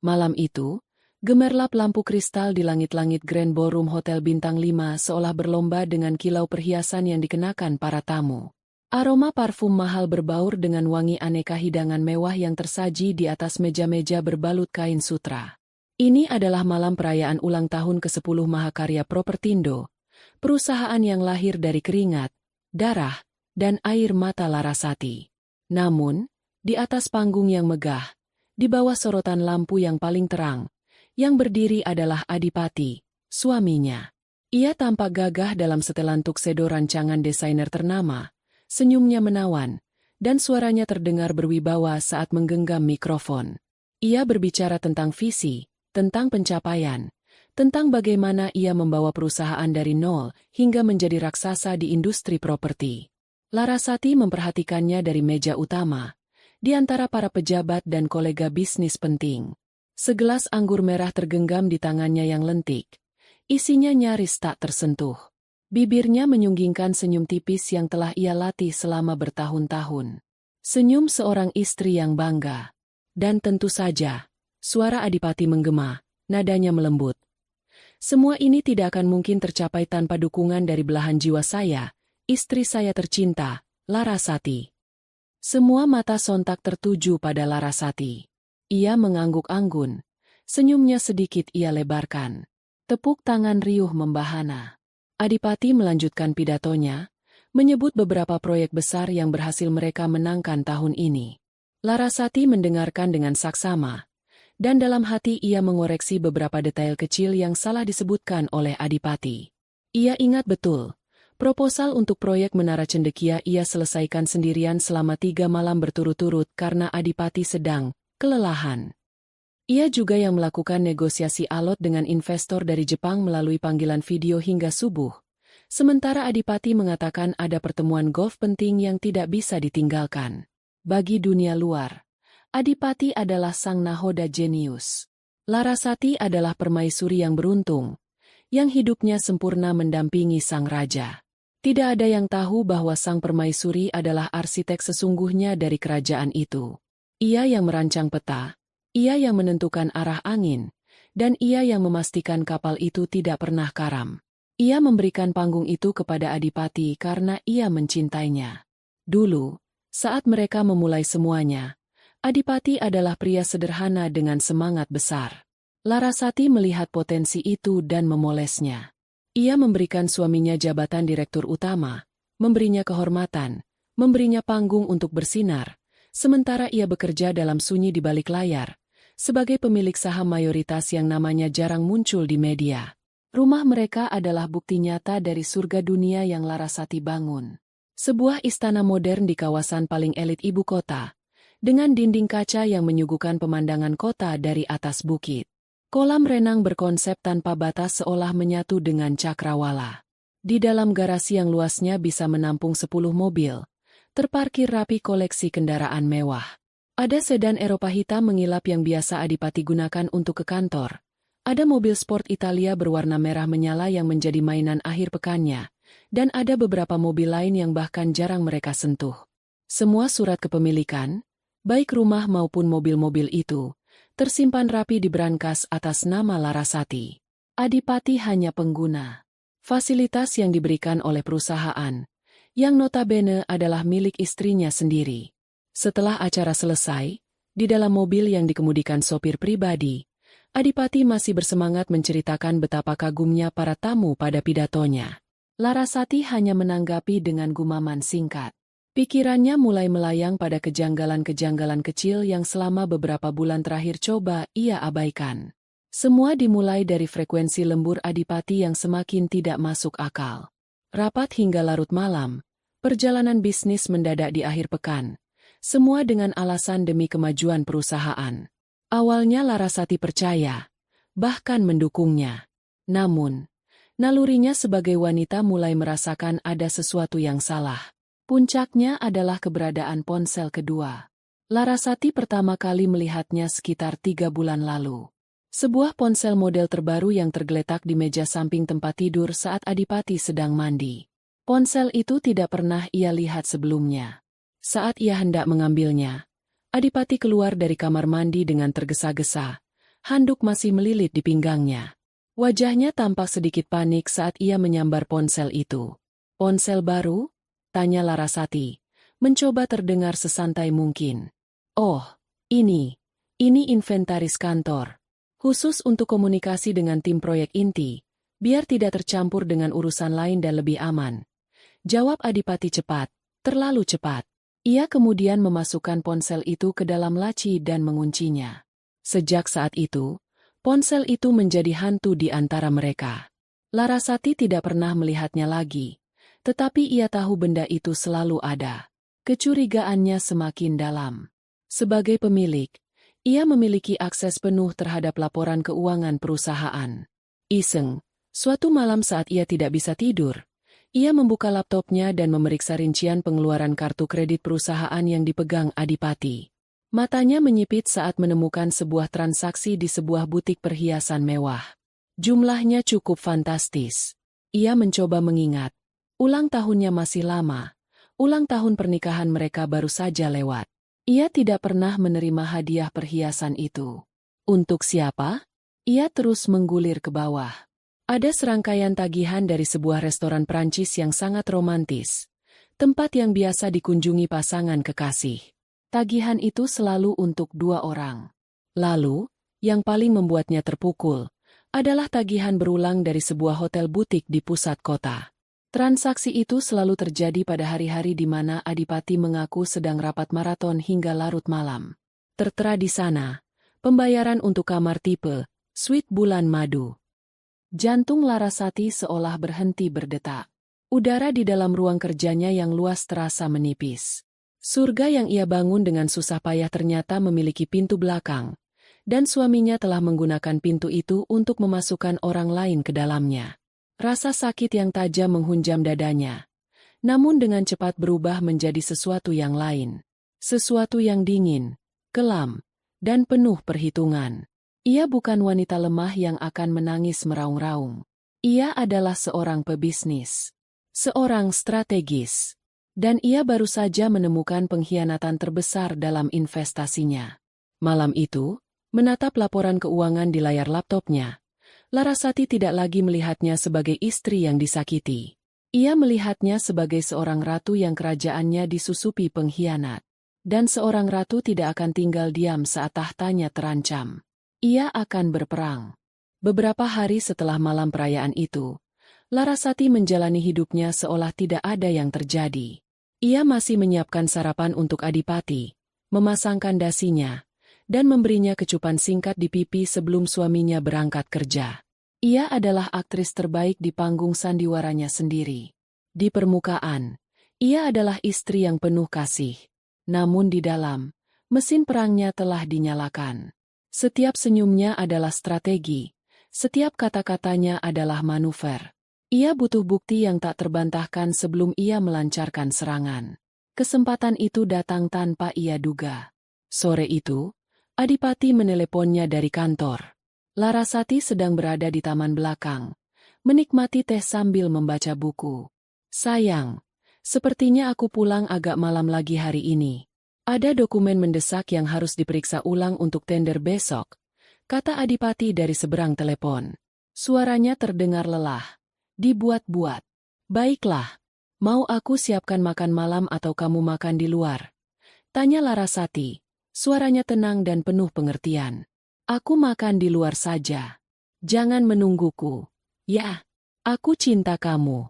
Malam itu, gemerlap lampu kristal di langit-langit Grand Ballroom Hotel Bintang 5 seolah berlomba dengan kilau perhiasan yang dikenakan para tamu. Aroma parfum mahal berbaur dengan wangi aneka hidangan mewah yang tersaji di atas meja-meja berbalut kain sutra. Ini adalah malam perayaan ulang tahun ke-10 Mahakarya Propertindo, perusahaan yang lahir dari keringat, darah, dan air mata Larasati. Namun, di atas panggung yang megah, di bawah sorotan lampu yang paling terang, yang berdiri adalah Adipati, suaminya. Ia tampak gagah dalam setelan tuxedo rancangan desainer ternama, senyumnya menawan, dan suaranya terdengar berwibawa saat menggenggam mikrofon. Ia berbicara tentang visi, tentang pencapaian, tentang bagaimana ia membawa perusahaan dari nol hingga menjadi raksasa di industri properti. Larasati memperhatikannya dari meja utama, di antara para pejabat dan kolega bisnis penting. Segelas anggur merah tergenggam di tangannya yang lentik. Isinya nyaris tak tersentuh. Bibirnya menyunggingkan senyum tipis yang telah ia latih selama bertahun-tahun. Senyum seorang istri yang bangga. Dan tentu saja, suara Adipati menggema, nadanya melembut. Semua ini tidak akan mungkin tercapai tanpa dukungan dari belahan jiwa saya, istri saya tercinta, Larasati. Semua mata sontak tertuju pada Larasati. Ia mengangguk anggun, senyumnya sedikit ia lebarkan. Tepuk tangan riuh membahana. Adipati melanjutkan pidatonya, menyebut beberapa proyek besar yang berhasil mereka menangkan tahun ini. Larasati mendengarkan dengan saksama, dan dalam hati ia mengoreksi beberapa detail kecil yang salah disebutkan oleh Adipati. Ia ingat betul, proposal untuk proyek Menara Cendekia ia selesaikan sendirian selama 3 malam berturut-turut karena Adipati sedang kelelahan. Ia juga yang melakukan negosiasi alot dengan investor dari Jepang melalui panggilan video hingga subuh. Sementara Adipati mengatakan ada pertemuan golf penting yang tidak bisa ditinggalkan. Bagi dunia luar, Adipati adalah sang nahoda jenius. Larasati adalah permaisuri yang beruntung, yang hidupnya sempurna mendampingi sang raja. Tidak ada yang tahu bahwa sang permaisuri adalah arsitek sesungguhnya dari kerajaan itu. Ia yang merancang peta, ia yang menentukan arah angin, dan ia yang memastikan kapal itu tidak pernah karam. Ia memberikan panggung itu kepada Adipati karena ia mencintainya. Dulu, saat mereka memulai semuanya, Adipati adalah pria sederhana dengan semangat besar. Larasati melihat potensi itu dan memolesnya. Ia memberikan suaminya jabatan direktur utama, memberinya kehormatan, memberinya panggung untuk bersinar, sementara ia bekerja dalam sunyi di balik layar, sebagai pemilik saham mayoritas yang namanya jarang muncul di media. Rumah mereka adalah bukti nyata dari surga dunia yang Larasati bangun. Sebuah istana modern di kawasan paling elit ibu kota, dengan dinding kaca yang menyuguhkan pemandangan kota dari atas bukit. Kolam renang berkonsep tanpa batas seolah menyatu dengan cakrawala. Di dalam garasi yang luasnya bisa menampung 10 mobil, terparkir rapi koleksi kendaraan mewah. Ada sedan Eropa hitam mengilap yang biasa Adipati gunakan untuk ke kantor. Ada mobil sport Italia berwarna merah menyala yang menjadi mainan akhir pekannya. Dan ada beberapa mobil lain yang bahkan jarang mereka sentuh. Semua surat kepemilikan, baik rumah maupun mobil-mobil itu, tersimpan rapi di brankas atas nama Larasati. Adipati hanya pengguna. Fasilitas yang diberikan oleh perusahaan, yang notabene adalah milik istrinya sendiri. Setelah acara selesai, di dalam mobil yang dikemudikan sopir pribadi, Adipati masih bersemangat menceritakan betapa kagumnya para tamu pada pidatonya. Larasati hanya menanggapi dengan gumaman singkat. Pikirannya mulai melayang pada kejanggalan-kejanggalan kecil yang selama beberapa bulan terakhir coba ia abaikan. Semua dimulai dari frekuensi lembur Adipati yang semakin tidak masuk akal. Rapat hingga larut malam, perjalanan bisnis mendadak di akhir pekan. Semua dengan alasan demi kemajuan perusahaan. Awalnya Larasati percaya, bahkan mendukungnya. Namun, nalurinya sebagai wanita mulai merasakan ada sesuatu yang salah. Puncaknya adalah keberadaan ponsel kedua. Larasati pertama kali melihatnya sekitar 3 bulan lalu. Sebuah ponsel model terbaru yang tergeletak di meja samping tempat tidur saat Adipati sedang mandi. Ponsel itu tidak pernah ia lihat sebelumnya. Saat ia hendak mengambilnya, Adipati keluar dari kamar mandi dengan tergesa-gesa. Handuk masih melilit di pinggangnya. Wajahnya tampak sedikit panik saat ia menyambar ponsel itu. "Ponsel baru?" tanya Larasati, mencoba terdengar sesantai mungkin. "Oh, ini inventaris kantor. Khusus untuk komunikasi dengan tim proyek inti, biar tidak tercampur dengan urusan lain dan lebih aman," jawab Adipati cepat, terlalu cepat. Ia kemudian memasukkan ponsel itu ke dalam laci dan menguncinya. Sejak saat itu, ponsel itu menjadi hantu di antara mereka. Larasati tidak pernah melihatnya lagi, tetapi ia tahu benda itu selalu ada. Kecurigaannya semakin dalam. Sebagai pemilik, ia memiliki akses penuh terhadap laporan keuangan perusahaan. Iseng, suatu malam saat ia tidak bisa tidur, ia membuka laptopnya dan memeriksa rincian pengeluaran kartu kredit perusahaan yang dipegang Adipati. Matanya menyipit saat menemukan sebuah transaksi di sebuah butik perhiasan mewah. Jumlahnya cukup fantastis. Ia mencoba mengingat. Ulang tahunnya masih lama. Ulang tahun pernikahan mereka baru saja lewat. Ia tidak pernah menerima hadiah perhiasan itu. Untuk siapa? Ia terus menggulir ke bawah. Ada serangkaian tagihan dari sebuah restoran Prancis yang sangat romantis. Tempat yang biasa dikunjungi pasangan kekasih. Tagihan itu selalu untuk 2 orang. Lalu, yang paling membuatnya terpukul, adalah tagihan berulang dari sebuah hotel butik di pusat kota. Transaksi itu selalu terjadi pada hari-hari di mana Adipati mengaku sedang rapat maraton hingga larut malam. Tertera di sana, pembayaran untuk kamar tipe, suite bulan madu. Jantung Larasati seolah berhenti berdetak. Udara di dalam ruang kerjanya yang luas terasa menipis. Surga yang ia bangun dengan susah payah ternyata memiliki pintu belakang, dan suaminya telah menggunakan pintu itu untuk memasukkan orang lain ke dalamnya. Rasa sakit yang tajam menghunjam dadanya, namun dengan cepat berubah menjadi sesuatu yang lain. Sesuatu yang dingin, kelam, dan penuh perhitungan. Ia bukan wanita lemah yang akan menangis meraung-raung. Ia adalah seorang pebisnis, seorang strategis, dan ia baru saja menemukan pengkhianatan terbesar dalam investasinya. Malam itu, menatap laporan keuangan di layar laptopnya, Larasati tidak lagi melihatnya sebagai istri yang disakiti. Ia melihatnya sebagai seorang ratu yang kerajaannya disusupi pengkhianat. Dan seorang ratu tidak akan tinggal diam saat tahtanya terancam. Ia akan berperang. Beberapa hari setelah malam perayaan itu, Larasati menjalani hidupnya seolah tidak ada yang terjadi. Ia masih menyiapkan sarapan untuk Adipati, memasangkan dasinya, dan memberinya kecupan singkat di pipi sebelum suaminya berangkat kerja. Ia adalah aktris terbaik di panggung sandiwaranya sendiri. Di permukaan, ia adalah istri yang penuh kasih. Namun di dalam, mesin perangnya telah dinyalakan. Setiap senyumnya adalah strategi, setiap kata-katanya adalah manuver. Ia butuh bukti yang tak terbantahkan sebelum ia melancarkan serangan. Kesempatan itu datang tanpa ia duga. Sore itu, Adipati meneleponnya dari kantor. Larasati sedang berada di taman belakang, menikmati teh sambil membaca buku. "Sayang, sepertinya aku pulang agak malam lagi hari ini. Ada dokumen mendesak yang harus diperiksa ulang untuk tender besok," kata Adipati dari seberang telepon. Suaranya terdengar lelah, dibuat-buat. "Baiklah, mau aku siapkan makan malam atau kamu makan di luar?" tanya Larasati. Suaranya tenang dan penuh pengertian. "Aku makan di luar saja. Jangan menungguku. Ya, aku cinta kamu."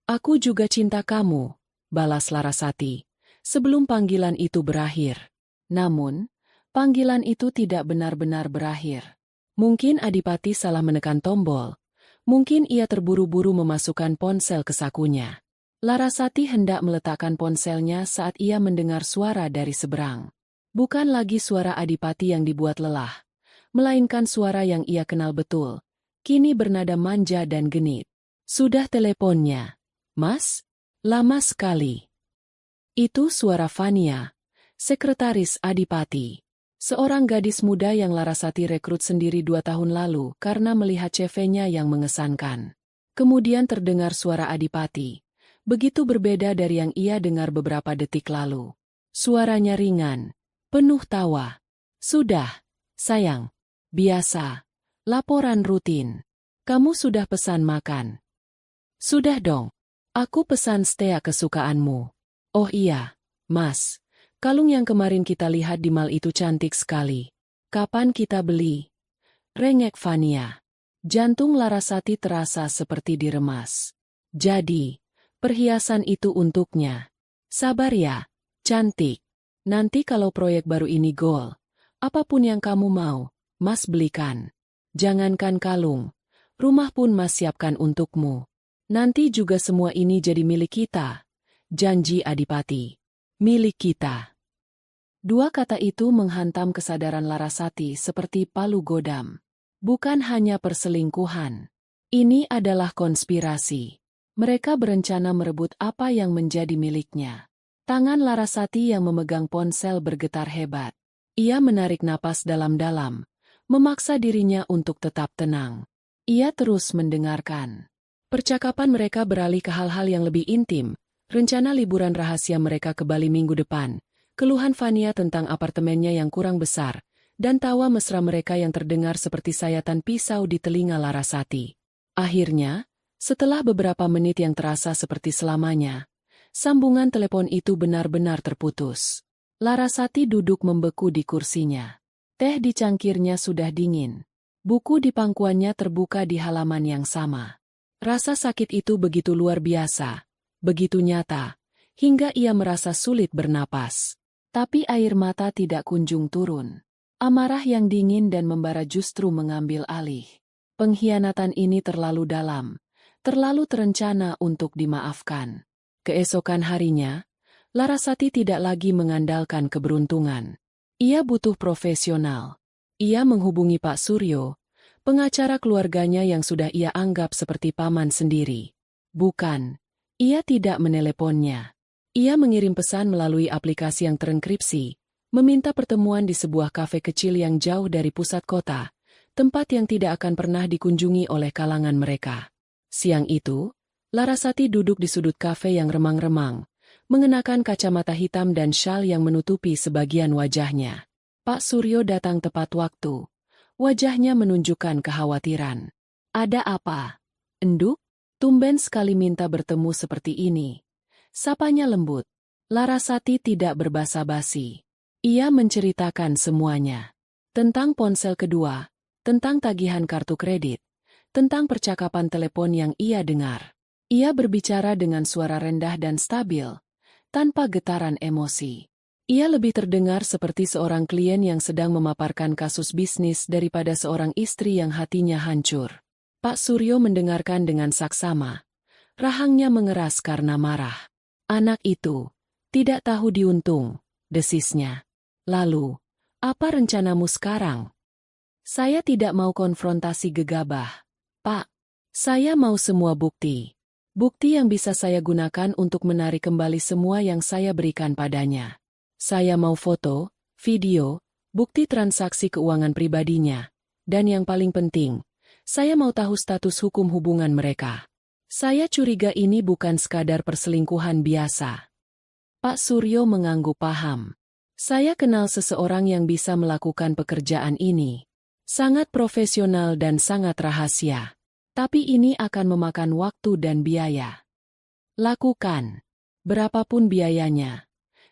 "Aku juga cinta kamu," balas Larasati, sebelum panggilan itu berakhir. Namun, panggilan itu tidak benar-benar berakhir. Mungkin Adipati salah menekan tombol. Mungkin ia terburu-buru memasukkan ponsel ke sakunya. Larasati hendak meletakkan ponselnya saat ia mendengar suara dari seberang. Bukan lagi suara Adipati yang dibuat lelah, melainkan suara yang ia kenal betul, kini bernada manja dan genit. "Sudah teleponnya, Mas? Lama sekali." Itu suara Fania, sekretaris Adipati. Seorang gadis muda yang Larasati rekrut sendiri 2 tahun lalu karena melihat CV-nya yang mengesankan. Kemudian terdengar suara Adipati, begitu berbeda dari yang ia dengar beberapa detik lalu. Suaranya ringan, penuh tawa. "Sudah, sayang. Biasa. Laporan rutin. Kamu sudah pesan makan? Sudah dong. Aku pesan steak kesukaanmu. Oh iya, Mas. Kalung yang kemarin kita lihat di mall itu cantik sekali. Kapan kita beli? Rengek Vania. Jantung Larasati terasa seperti diremas. Jadi, perhiasan itu untuknya. Sabar ya, cantik. Nanti kalau proyek baru ini gol, apapun yang kamu mau, Mas belikan. Jangankan kalung, rumah pun Mas siapkan untukmu. Nanti juga semua ini jadi milik kita. Janji Adipati. Milik kita. Dua kata itu menghantam kesadaran Larasati seperti palu godam. Bukan hanya perselingkuhan. Ini adalah konspirasi. Mereka berencana merebut apa yang menjadi miliknya. Tangan Larasati yang memegang ponsel bergetar hebat. Ia menarik napas dalam-dalam, memaksa dirinya untuk tetap tenang. Ia terus mendengarkan. Percakapan mereka beralih ke hal-hal yang lebih intim, rencana liburan rahasia mereka ke Bali minggu depan, keluhan Vania tentang apartemennya yang kurang besar, dan tawa mesra mereka yang terdengar seperti sayatan pisau di telinga Larasati. Akhirnya, setelah beberapa menit yang terasa seperti selamanya, sambungan telepon itu benar-benar terputus. Larasati duduk membeku di kursinya. Teh di cangkirnya sudah dingin. Buku di pangkuannya terbuka di halaman yang sama. Rasa sakit itu begitu luar biasa, begitu nyata, hingga ia merasa sulit bernapas. Tapi air mata tidak kunjung turun. Amarah yang dingin dan membara justru mengambil alih. Pengkhianatan ini terlalu dalam, terlalu terencana untuk dimaafkan. Keesokan harinya, Larasati tidak lagi mengandalkan keberuntungan. Ia butuh profesional. Ia menghubungi Pak Suryo, pengacara keluarganya yang sudah ia anggap seperti paman sendiri. Bukan, ia tidak meneleponnya. Ia mengirim pesan melalui aplikasi yang terenkripsi, meminta pertemuan di sebuah kafe kecil yang jauh dari pusat kota, tempat yang tidak akan pernah dikunjungi oleh kalangan mereka. Siang itu, Larasati duduk di sudut kafe yang remang-remang, mengenakan kacamata hitam dan syal yang menutupi sebagian wajahnya. Pak Suryo datang tepat waktu. Wajahnya menunjukkan kekhawatiran. Ada apa? Enduk? Tumben sekali minta bertemu seperti ini. Sapanya lembut. Larasati tidak berbasa-basi. Ia menceritakan semuanya. Tentang ponsel kedua, tentang tagihan kartu kredit, tentang percakapan telepon yang ia dengar. Ia berbicara dengan suara rendah dan stabil, tanpa getaran emosi. Ia lebih terdengar seperti seorang klien yang sedang memaparkan kasus bisnis daripada seorang istri yang hatinya hancur. Pak Suryo mendengarkan dengan saksama. Rahangnya mengeras karena marah. Anak itu tidak tahu diuntung, desisnya. Lalu, apa rencanamu sekarang? Saya tidak mau konfrontasi gegabah, Pak. Saya mau semua bukti. Bukti yang bisa saya gunakan untuk menarik kembali semua yang saya berikan padanya. Saya mau foto, video, bukti transaksi keuangan pribadinya, dan yang paling penting, saya mau tahu status hukum hubungan mereka. Saya curiga ini bukan sekadar perselingkuhan biasa. Pak Suryo mengangguk paham. Saya kenal seseorang yang bisa melakukan pekerjaan ini. Sangat profesional dan sangat rahasia. Tapi ini akan memakan waktu dan biaya. Lakukan. Berapapun biayanya.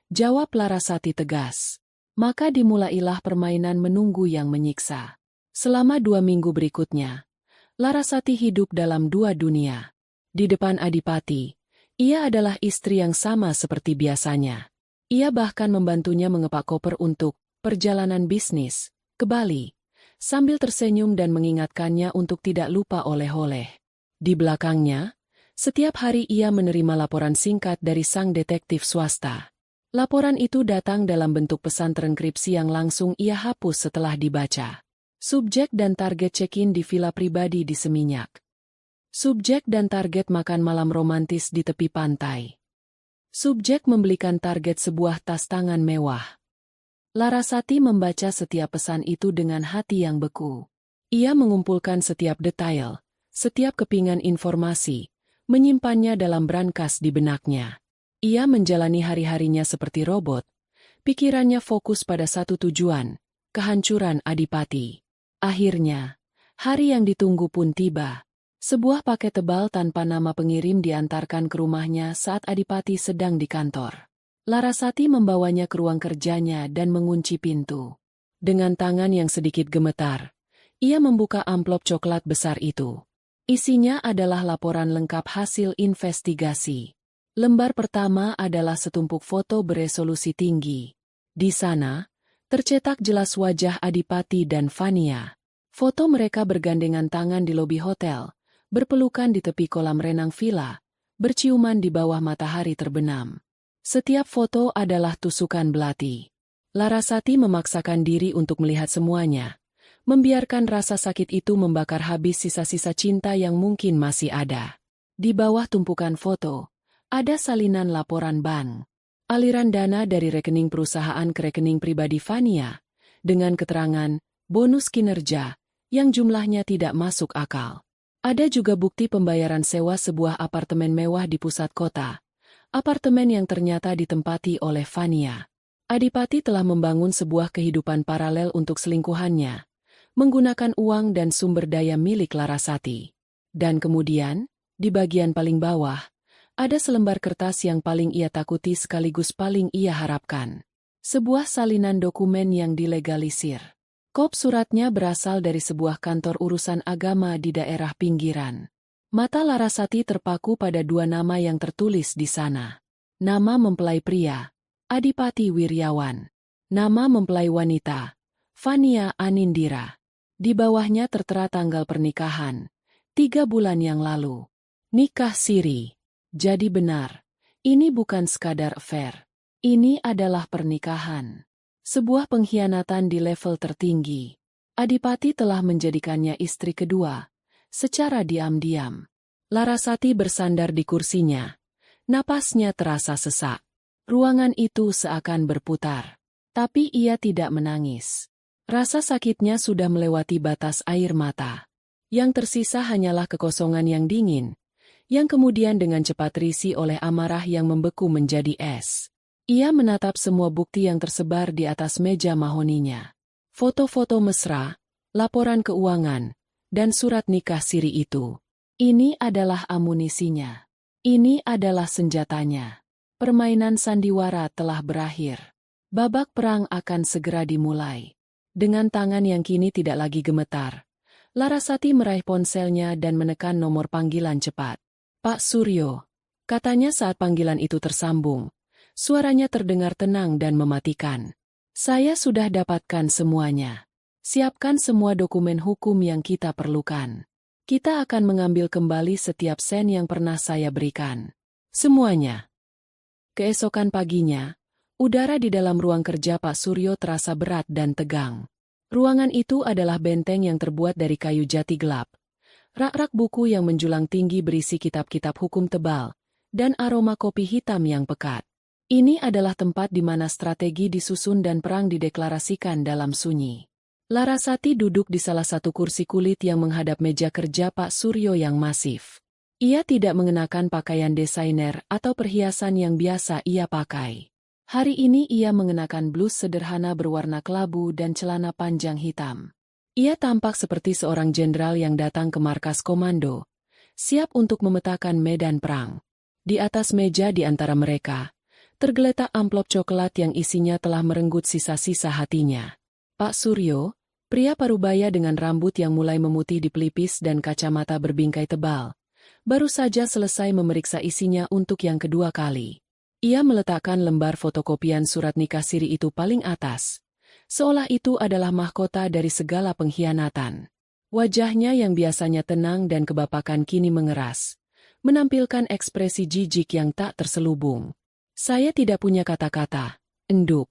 Jawab Larasati tegas. Maka dimulailah permainan menunggu yang menyiksa. Selama 2 minggu berikutnya, Larasati hidup dalam 2 dunia. Di depan Adipati, ia adalah istri yang sama seperti biasanya. Ia bahkan membantunya mengepak koper untuk perjalanan bisnis ke Bali, sambil tersenyum dan mengingatkannya untuk tidak lupa oleh-oleh. Di belakangnya, setiap hari ia menerima laporan singkat dari sang detektif swasta. Laporan itu datang dalam bentuk pesan terenkripsi yang langsung ia hapus setelah dibaca. Subjek dan target check-in di villa pribadi di Seminyak. Subjek dan target makan malam romantis di tepi pantai. Subjek membelikan target sebuah tas tangan mewah. Larasati membaca setiap pesan itu dengan hati yang beku. Ia mengumpulkan setiap detail, setiap kepingan informasi, menyimpannya dalam brankas di benaknya. Ia menjalani hari-harinya seperti robot, pikirannya fokus pada satu tujuan, kehancuran Adipati. Akhirnya, hari yang ditunggu pun tiba. Sebuah paket tebal tanpa nama pengirim diantarkan ke rumahnya saat Adipati sedang di kantor. Larasati membawanya ke ruang kerjanya dan mengunci pintu. Dengan tangan yang sedikit gemetar, ia membuka amplop coklat besar itu. Isinya adalah laporan lengkap hasil investigasi. Lembar pertama adalah setumpuk foto beresolusi tinggi. Di sana, tercetak jelas wajah Adipati dan Fania. Foto mereka bergandengan tangan di lobi hotel, berpelukan di tepi kolam renang villa, berciuman di bawah matahari terbenam. Setiap foto adalah tusukan belati. Larasati memaksakan diri untuk melihat semuanya, membiarkan rasa sakit itu membakar habis sisa-sisa cinta yang mungkin masih ada. Di bawah tumpukan foto, ada salinan laporan bank. Aliran dana dari rekening perusahaan ke rekening pribadi Fania, dengan keterangan bonus kinerja yang jumlahnya tidak masuk akal. Ada juga bukti pembayaran sewa sebuah apartemen mewah di pusat kota, apartemen yang ternyata ditempati oleh Fania. Adipati telah membangun sebuah kehidupan paralel untuk selingkuhannya, menggunakan uang dan sumber daya milik Larasati. Dan kemudian, di bagian paling bawah, ada selembar kertas yang paling ia takuti sekaligus paling ia harapkan. Sebuah salinan dokumen yang dilegalisir. Kop suratnya berasal dari sebuah kantor urusan agama di daerah pinggiran. Mata Larasati terpaku pada dua nama yang tertulis di sana. Nama mempelai pria, Adipati Wiryawan. Nama mempelai wanita, Fania Anindira. Di bawahnya tertera tanggal pernikahan, 3 bulan yang lalu. Nikah siri. Jadi benar, ini bukan sekadar affair. Ini adalah pernikahan. Sebuah pengkhianatan di level tertinggi. Adipati telah menjadikannya istri kedua, secara diam-diam. Larasati bersandar di kursinya. Napasnya terasa sesak. Ruangan itu seakan berputar. Tapi ia tidak menangis. Rasa sakitnya sudah melewati batas air mata. Yang tersisa hanyalah kekosongan yang dingin, yang kemudian dengan cepat terisi oleh amarah yang membeku menjadi es. Ia menatap semua bukti yang tersebar di atas meja mahoninya. Foto-foto mesra, laporan keuangan, dan surat nikah siri itu. Ini adalah amunisinya. Ini adalah senjatanya. Permainan sandiwara telah berakhir. Babak perang akan segera dimulai. Dengan tangan yang kini tidak lagi gemetar, Larasati meraih ponselnya dan menekan nomor panggilan cepat. Pak Suryo, katanya saat panggilan itu tersambung. Suaranya terdengar tenang dan mematikan. Saya sudah dapatkan semuanya. Siapkan semua dokumen hukum yang kita perlukan. Kita akan mengambil kembali setiap sen yang pernah saya berikan. Semuanya. Keesokan paginya, udara di dalam ruang kerja Pak Suryo terasa berat dan tegang. Ruangan itu adalah benteng yang terbuat dari kayu jati gelap. Rak-rak buku yang menjulang tinggi berisi kitab-kitab hukum tebal, dan aroma kopi hitam yang pekat. Ini adalah tempat di mana strategi disusun dan perang dideklarasikan dalam sunyi. Larasati duduk di salah satu kursi kulit yang menghadap meja kerja Pak Suryo yang masif. Ia tidak mengenakan pakaian desainer atau perhiasan yang biasa ia pakai. Hari ini ia mengenakan blus sederhana berwarna kelabu dan celana panjang hitam. Ia tampak seperti seorang jenderal yang datang ke markas komando, siap untuk memetakan medan perang. Di atas meja di antara mereka, tergeletak amplop coklat yang isinya telah merenggut sisa-sisa hatinya. Pak Suryo, pria parubaya dengan rambut yang mulai memutih di pelipis dan kacamata berbingkai tebal, baru saja selesai memeriksa isinya untuk yang kedua kali. Ia meletakkan lembar fotokopian surat nikah siri itu paling atas, seolah itu adalah mahkota dari segala pengkhianatan. Wajahnya yang biasanya tenang dan kebapakan kini mengeras, menampilkan ekspresi jijik yang tak terselubung. Saya tidak punya kata-kata, enduk,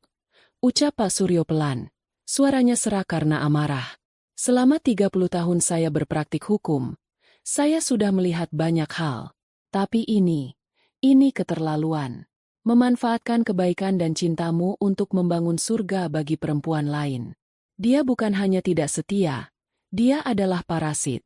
ucap Pak Suryo pelan. Suaranya serak karena amarah. Selama 30 tahun saya berpraktik hukum, saya sudah melihat banyak hal. Tapi ini keterlaluan. Memanfaatkan kebaikan dan cintamu untuk membangun surga bagi perempuan lain. Dia bukan hanya tidak setia, dia adalah parasit.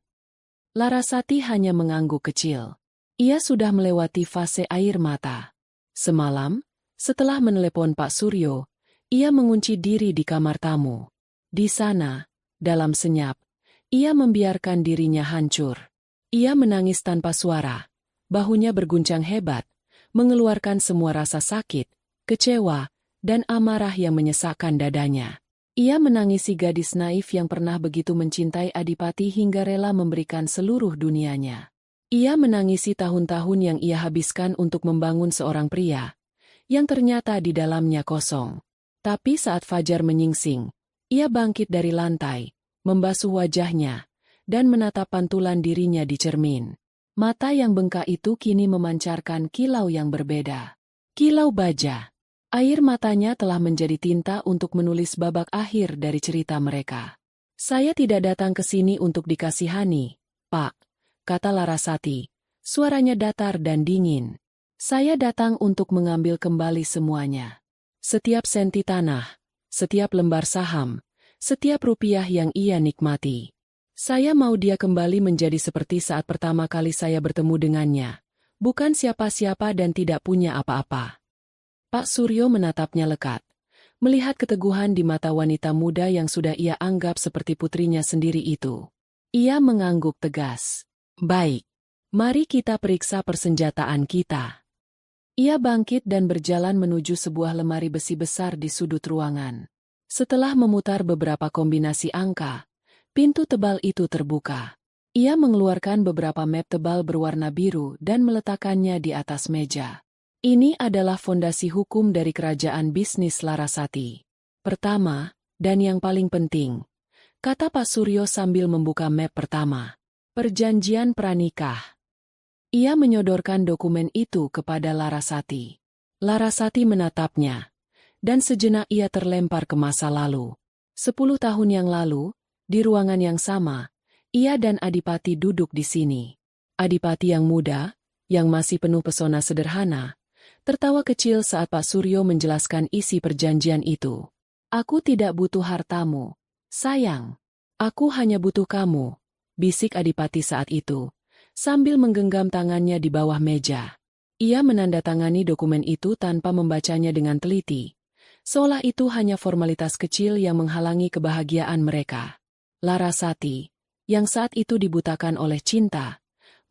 Larasati hanya mengangguk kecil. Ia sudah melewati fase air mata. Semalam, setelah menelepon Pak Suryo, ia mengunci diri di kamar tamu. Di sana, Dalam senyap, ia membiarkan dirinya hancur. Ia menangis tanpa suara. Bahunya berguncang hebat, mengeluarkan semua rasa sakit, kecewa, dan amarah yang menyesakkan dadanya. Ia menangisi gadis naif yang pernah begitu mencintai Adipati hingga rela memberikan seluruh dunianya. Ia menangisi tahun-tahun yang ia habiskan untuk membangun seorang pria, yang ternyata di dalamnya kosong. Tapi saat fajar menyingsing, ia bangkit dari lantai, membasuh wajahnya, dan menatap pantulan dirinya di cermin. Mata yang bengkak itu kini memancarkan kilau yang berbeda. Kilau baja. Air matanya telah menjadi tinta untuk menulis babak akhir dari cerita mereka. Saya tidak datang ke sini untuk dikasihani, Pak, kata Larasati. Suaranya datar dan dingin. Saya datang untuk mengambil kembali semuanya. Setiap senti tanah, setiap lembar saham, setiap rupiah yang ia nikmati. Saya mau dia kembali menjadi seperti saat pertama kali saya bertemu dengannya. Bukan siapa-siapa dan tidak punya apa-apa. Pak Suryo menatapnya lekat, melihat keteguhan di mata wanita muda yang sudah ia anggap seperti putrinya sendiri itu. Ia mengangguk tegas. Baik, mari kita periksa persenjataan kita. Ia bangkit dan berjalan menuju sebuah lemari besi besar di sudut ruangan. Setelah memutar beberapa kombinasi angka, pintu tebal itu terbuka. Ia mengeluarkan beberapa map tebal berwarna biru dan meletakkannya di atas meja. Ini adalah fondasi hukum dari kerajaan bisnis Larasati. Pertama, dan yang paling penting, kata Pak Suryo sambil membuka map pertama. Perjanjian pranikah. Ia menyodorkan dokumen itu kepada Larasati. Larasati menatapnya, dan sejenak ia terlempar ke masa lalu. 10 tahun yang lalu, di ruangan yang sama, ia dan Adipati duduk di sini. Adipati yang muda, yang masih penuh pesona sederhana, tertawa kecil saat Pak Suryo menjelaskan isi perjanjian itu. Aku tidak butuh hartamu, sayang. Aku hanya butuh kamu, bisik Adipati saat itu, sambil menggenggam tangannya di bawah meja. Ia menandatangani dokumen itu tanpa membacanya dengan teliti, seolah itu hanya formalitas kecil yang menghalangi kebahagiaan mereka. Larasati, yang saat itu dibutakan oleh cinta,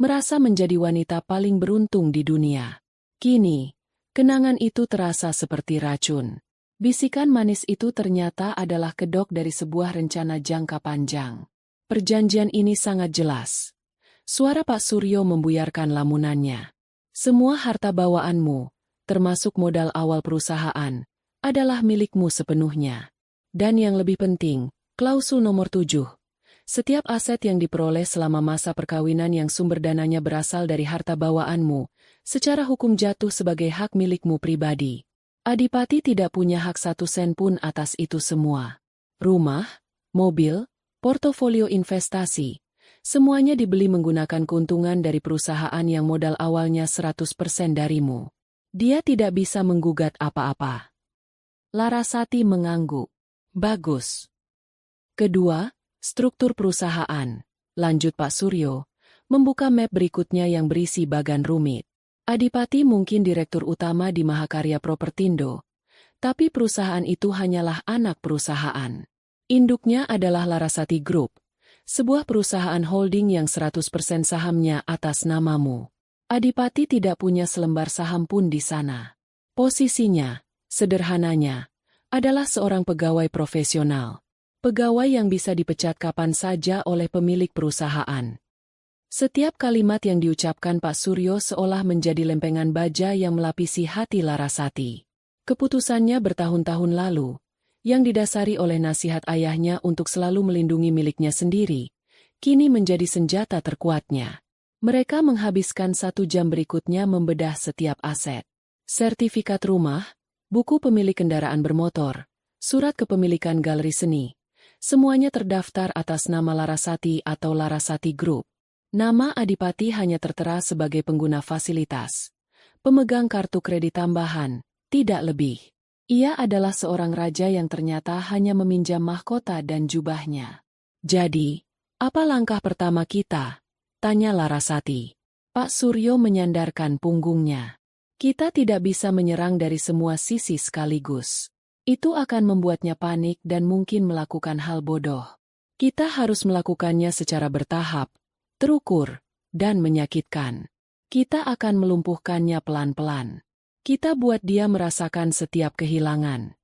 merasa menjadi wanita paling beruntung di dunia. Kini, kenangan itu terasa seperti racun. Bisikan manis itu ternyata adalah kedok dari sebuah rencana jangka panjang. Perjanjian ini sangat jelas. Suara Pak Suryo membuyarkan lamunannya. Semua harta bawaanmu, termasuk modal awal perusahaan, adalah milikmu sepenuhnya. Dan yang lebih penting, klausul nomor 7. Setiap aset yang diperoleh selama masa perkawinan yang sumber dananya berasal dari harta bawaanmu, secara hukum jatuh sebagai hak milikmu pribadi. Adipati tidak punya hak 1 sen pun atas itu semua. Rumah, mobil, portofolio investasi, semuanya dibeli menggunakan keuntungan dari perusahaan yang modal awalnya 100% darimu. Dia tidak bisa menggugat apa-apa. Larasati mengangguk. Bagus. Kedua, struktur perusahaan. Lanjut Pak Suryo, membuka map berikutnya yang berisi bagan rumit. Adipati mungkin direktur utama di Mahakarya Propertindo, tapi perusahaan itu hanyalah anak perusahaan. Induknya adalah Larasati Group, sebuah perusahaan holding yang 100% sahamnya atas namamu. Adipati tidak punya selembar saham pun di sana. Posisinya, sederhananya, adalah seorang pegawai profesional. Pegawai yang bisa dipecat kapan saja oleh pemilik perusahaan. Setiap kalimat yang diucapkan Pak Suryo seolah menjadi lempengan baja yang melapisi hati Larasati. Keputusannya bertahun-tahun lalu, yang didasari oleh nasihat ayahnya untuk selalu melindungi miliknya sendiri, kini menjadi senjata terkuatnya. Mereka menghabiskan 1 jam berikutnya membedah setiap aset. Sertifikat rumah, buku pemilik kendaraan bermotor, surat kepemilikan galeri seni, semuanya terdaftar atas nama Larasati atau Larasati Group. Nama Adipati hanya tertera sebagai pengguna fasilitas, pemegang kartu kredit tambahan, tidak lebih. Ia adalah seorang raja yang ternyata hanya meminjam mahkota dan jubahnya. Jadi, apa langkah pertama kita? Tanya Larasati. Pak Suryo menyandarkan punggungnya. Kita tidak bisa menyerang dari semua sisi sekaligus. Itu akan membuatnya panik dan mungkin melakukan hal bodoh. Kita harus melakukannya secara bertahap, terukur, dan menyakitkan. Kita akan melumpuhkannya pelan-pelan. Kita buat dia merasakan setiap kehilangan.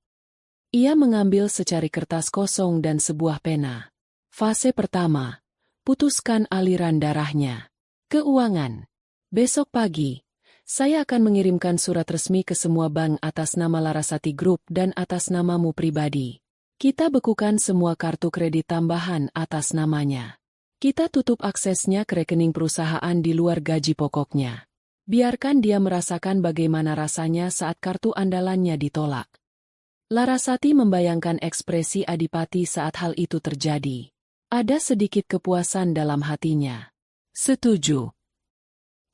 Ia mengambil secari kertas kosong dan sebuah pena. Fase pertama, putuskan aliran darahnya. Keuangan. Besok pagi, saya akan mengirimkan surat resmi ke semua bank atas nama Larasati Group dan atas namamu pribadi. Kita bekukan semua kartu kredit tambahan atas namanya. Kita tutup aksesnya ke rekening perusahaan di luar gaji pokoknya. Biarkan dia merasakan bagaimana rasanya saat kartu andalannya ditolak. Larasati membayangkan ekspresi Adipati saat hal itu terjadi. Ada sedikit kepuasan dalam hatinya. Setuju.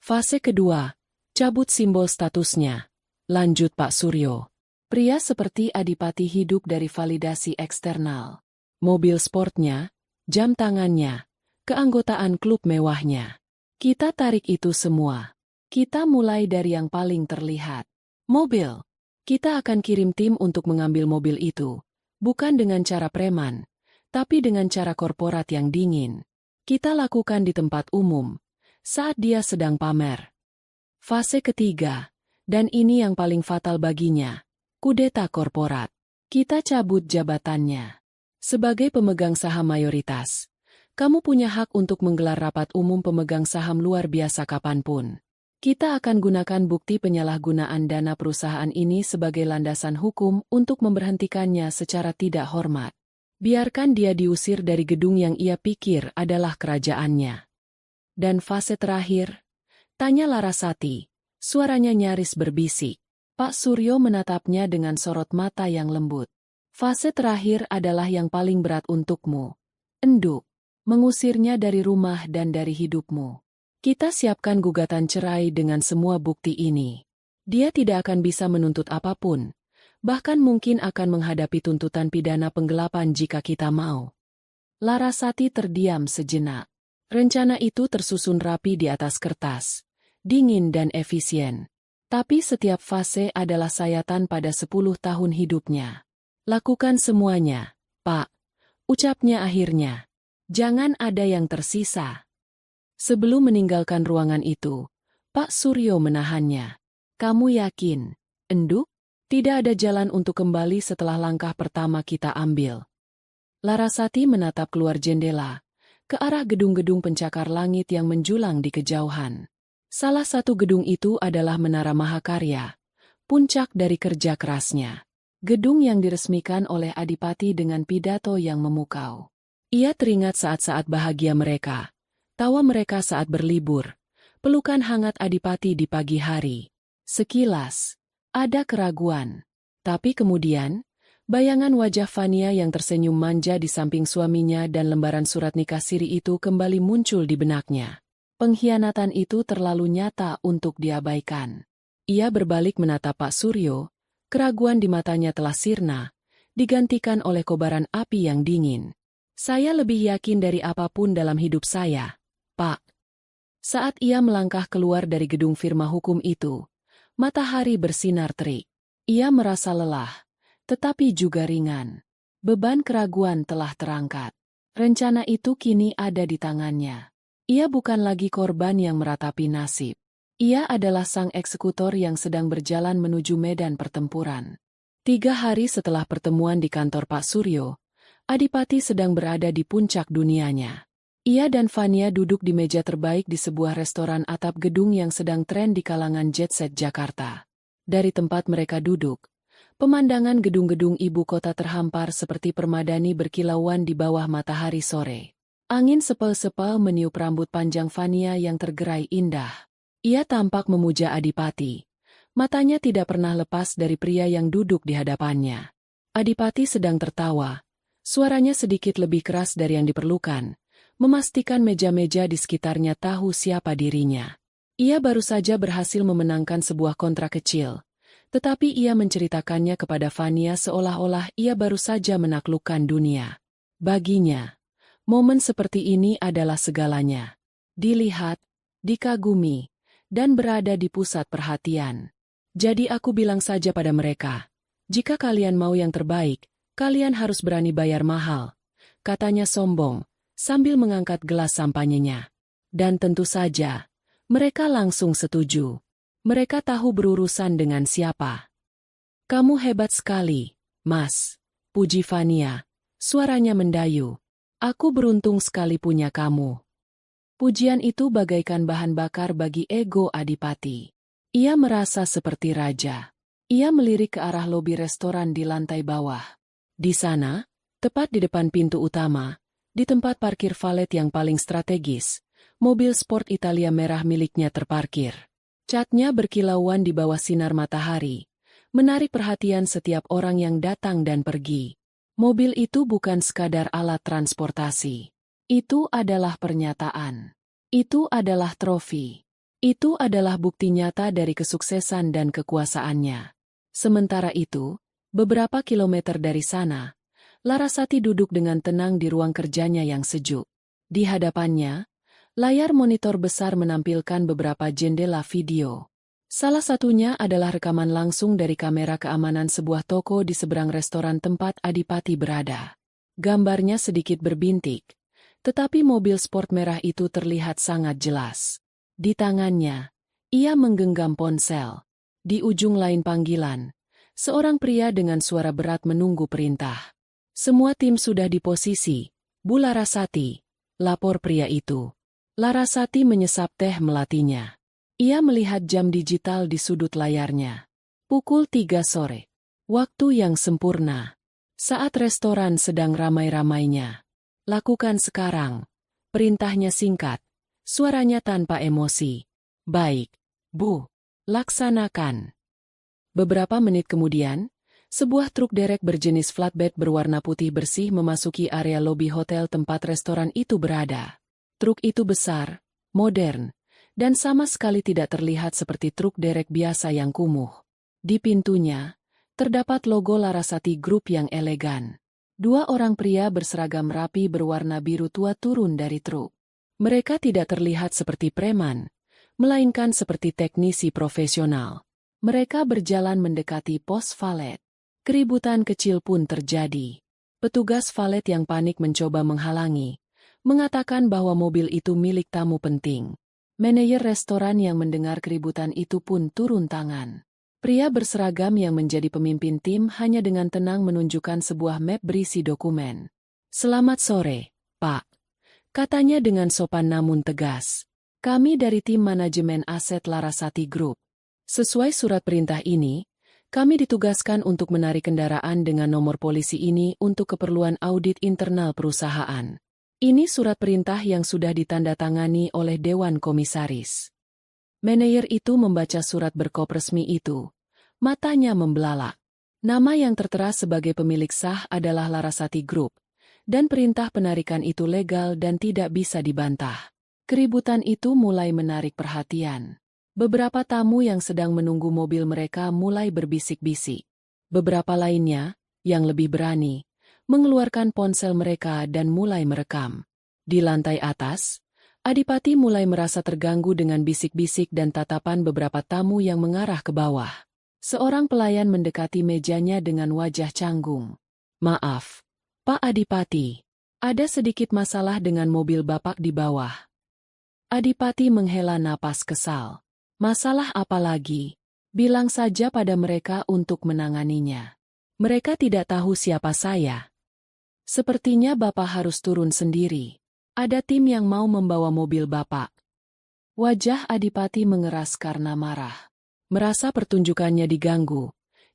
Fase kedua, cabut simbol statusnya. Lanjut Pak Suryo. Pria seperti Adipati hidup dari validasi eksternal. Mobil sportnya, jam tangannya, keanggotaan klub mewahnya. Kita tarik itu semua. Kita mulai dari yang paling terlihat. Mobil. Kita akan kirim tim untuk mengambil mobil itu. Bukan dengan cara preman, tapi dengan cara korporat yang dingin. Kita lakukan di tempat umum, saat dia sedang pamer. Fase ketiga, dan ini yang paling fatal baginya. Kudeta korporat. Kita cabut jabatannya. Sebagai pemegang saham mayoritas, kamu punya hak untuk menggelar rapat umum pemegang saham luar biasa kapanpun. Kita akan gunakan bukti penyalahgunaan dana perusahaan ini sebagai landasan hukum untuk memberhentikannya secara tidak hormat. Biarkan dia diusir dari gedung yang ia pikir adalah kerajaannya. Dan fase terakhir? Tanya Larasati. Suaranya nyaris berbisik. Pak Suryo menatapnya dengan sorot mata yang lembut. Fase terakhir adalah yang paling berat untukmu. Enduk. Mengusirnya dari rumah dan dari hidupmu. Kita siapkan gugatan cerai dengan semua bukti ini. Dia tidak akan bisa menuntut apapun. Bahkan mungkin akan menghadapi tuntutan pidana penggelapan jika kita mau. Larasati terdiam sejenak. Rencana itu tersusun rapi di atas kertas. Dingin dan efisien. Tapi setiap fase adalah sayatan pada 10 tahun hidupnya. Lakukan semuanya, Pak. Ucapnya akhirnya. Jangan ada yang tersisa. Sebelum meninggalkan ruangan itu, Pak Suryo menahannya. Kamu yakin, Enduk? Tidak ada jalan untuk kembali setelah langkah pertama kita ambil. Larasati menatap keluar jendela, ke arah gedung-gedung pencakar langit yang menjulang di kejauhan. Salah satu gedung itu adalah Menara Mahakarya, puncak dari kerja kerasnya. Gedung yang diresmikan oleh Adipati dengan pidato yang memukau. Ia teringat saat-saat bahagia mereka, tawa mereka saat berlibur, pelukan hangat Adipati di pagi hari. Sekilas, ada keraguan. Tapi kemudian, bayangan wajah Fania yang tersenyum manja di samping suaminya dan lembaran surat nikah siri itu kembali muncul di benaknya. Pengkhianatan itu terlalu nyata untuk diabaikan. Ia berbalik menatap Pak Suryo, keraguan di matanya telah sirna, digantikan oleh kobaran api yang dingin. Saya lebih yakin dari apapun dalam hidup saya, Pak. Saat ia melangkah keluar dari gedung firma hukum itu, matahari bersinar terik. Ia merasa lelah, tetapi juga ringan. Beban keraguan telah terangkat. Rencana itu kini ada di tangannya. Ia bukan lagi korban yang meratapi nasib. Ia adalah sang eksekutor yang sedang berjalan menuju medan pertempuran. 3 hari setelah pertemuan di kantor Pak Suryo, Adipati sedang berada di puncak dunianya. Ia dan Fania duduk di meja terbaik di sebuah restoran atap gedung yang sedang tren di kalangan jet set Jakarta. Dari tempat mereka duduk, pemandangan gedung-gedung ibu kota terhampar seperti permadani berkilauan di bawah matahari sore. Angin sepel-sepel meniup rambut panjang Fania yang tergerai indah. Ia tampak memuja Adipati. Matanya tidak pernah lepas dari pria yang duduk di hadapannya. Adipati sedang tertawa. Suaranya sedikit lebih keras dari yang diperlukan, memastikan meja-meja di sekitarnya tahu siapa dirinya. Ia baru saja berhasil memenangkan sebuah kontrak kecil, tetapi ia menceritakannya kepada Fania seolah-olah ia baru saja menaklukkan dunia. Baginya, momen seperti ini adalah segalanya. Dilihat, dikagumi, dan berada di pusat perhatian. Jadi aku bilang saja pada mereka, jika kalian mau yang terbaik, kalian harus berani bayar mahal. katanya sombong, sambil mengangkat gelas sampanyenya. Dan tentu saja, mereka langsung setuju. Mereka tahu berurusan dengan siapa. Kamu hebat sekali, Mas, puji Vania. Suaranya mendayu. Aku beruntung sekali punya kamu. Pujian itu bagaikan bahan bakar bagi ego Adipati. Ia merasa seperti raja. Ia melirik ke arah lobi restoran di lantai bawah. Di sana, tepat di depan pintu utama, di tempat parkir valet yang paling strategis, mobil sport Italia merah miliknya terparkir. Catnya berkilauan di bawah sinar matahari, menarik perhatian setiap orang yang datang dan pergi. Mobil itu bukan sekadar alat transportasi. Itu adalah pernyataan. Itu adalah trofi. Itu adalah bukti nyata dari kesuksesan dan kekuasaannya. Sementara itu, beberapa kilometer dari sana, Larasati duduk dengan tenang di ruang kerjanya yang sejuk. Di hadapannya, layar monitor besar menampilkan beberapa jendela video. Salah satunya adalah rekaman langsung dari kamera keamanan sebuah toko di seberang restoran tempat Adipati berada. Gambarnya sedikit berbintik, tetapi mobil sport merah itu terlihat sangat jelas. Di tangannya, ia menggenggam ponsel. Di ujung lain panggilan, seorang pria dengan suara berat menunggu perintah. Semua tim sudah di posisi, Bu Larasati, lapor pria itu. Larasati menyesap teh melatinya. Ia melihat jam digital di sudut layarnya. Pukul 3 sore. Waktu yang sempurna. Saat restoran sedang ramai-ramainya. Lakukan sekarang. Perintahnya singkat. Suaranya tanpa emosi. Baik, Bu. Laksanakan. Beberapa menit kemudian, sebuah truk derek berjenis flatbed berwarna putih bersih memasuki area lobi hotel tempat restoran itu berada. Truk itu besar, modern, dan sama sekali tidak terlihat seperti truk derek biasa yang kumuh. Di pintunya, terdapat logo Larasati Group yang elegan. Dua orang pria berseragam rapi berwarna biru tua turun dari truk. Mereka tidak terlihat seperti preman, melainkan seperti teknisi profesional. Mereka berjalan mendekati pos valet. Keributan kecil pun terjadi. Petugas valet yang panik mencoba menghalangi, mengatakan bahwa mobil itu milik tamu penting. Manajer restoran yang mendengar keributan itu pun turun tangan. Pria berseragam yang menjadi pemimpin tim hanya dengan tenang menunjukkan sebuah map berisi dokumen. Selamat sore, Pak. Katanya dengan sopan namun tegas. Kami dari tim manajemen aset Larasati Group. Sesuai surat perintah ini, kami ditugaskan untuk menarik kendaraan dengan nomor polisi ini untuk keperluan audit internal perusahaan. Ini surat perintah yang sudah ditandatangani oleh Dewan Komisaris. Manajer itu membaca surat berkop resmi itu. Matanya membelalak. Nama yang tertera sebagai pemilik sah adalah Larasati Group, dan perintah penarikan itu legal dan tidak bisa dibantah. Keributan itu mulai menarik perhatian. Beberapa tamu yang sedang menunggu mobil mereka mulai berbisik-bisik. Beberapa lainnya, yang lebih berani, mengeluarkan ponsel mereka dan mulai merekam. Di lantai atas, Adipati mulai merasa terganggu dengan bisik-bisik dan tatapan beberapa tamu yang mengarah ke bawah. Seorang pelayan mendekati mejanya dengan wajah canggung. Maaf, Pak Adipati, ada sedikit masalah dengan mobil Bapak di bawah. Adipati menghela napas kesal. Masalah apa lagi? Bilang saja pada mereka untuk menanganinya. Mereka tidak tahu siapa saya. Sepertinya Bapak harus turun sendiri. Ada tim yang mau membawa mobil Bapak. Wajah Adipati mengeras karena marah. Merasa pertunjukannya diganggu,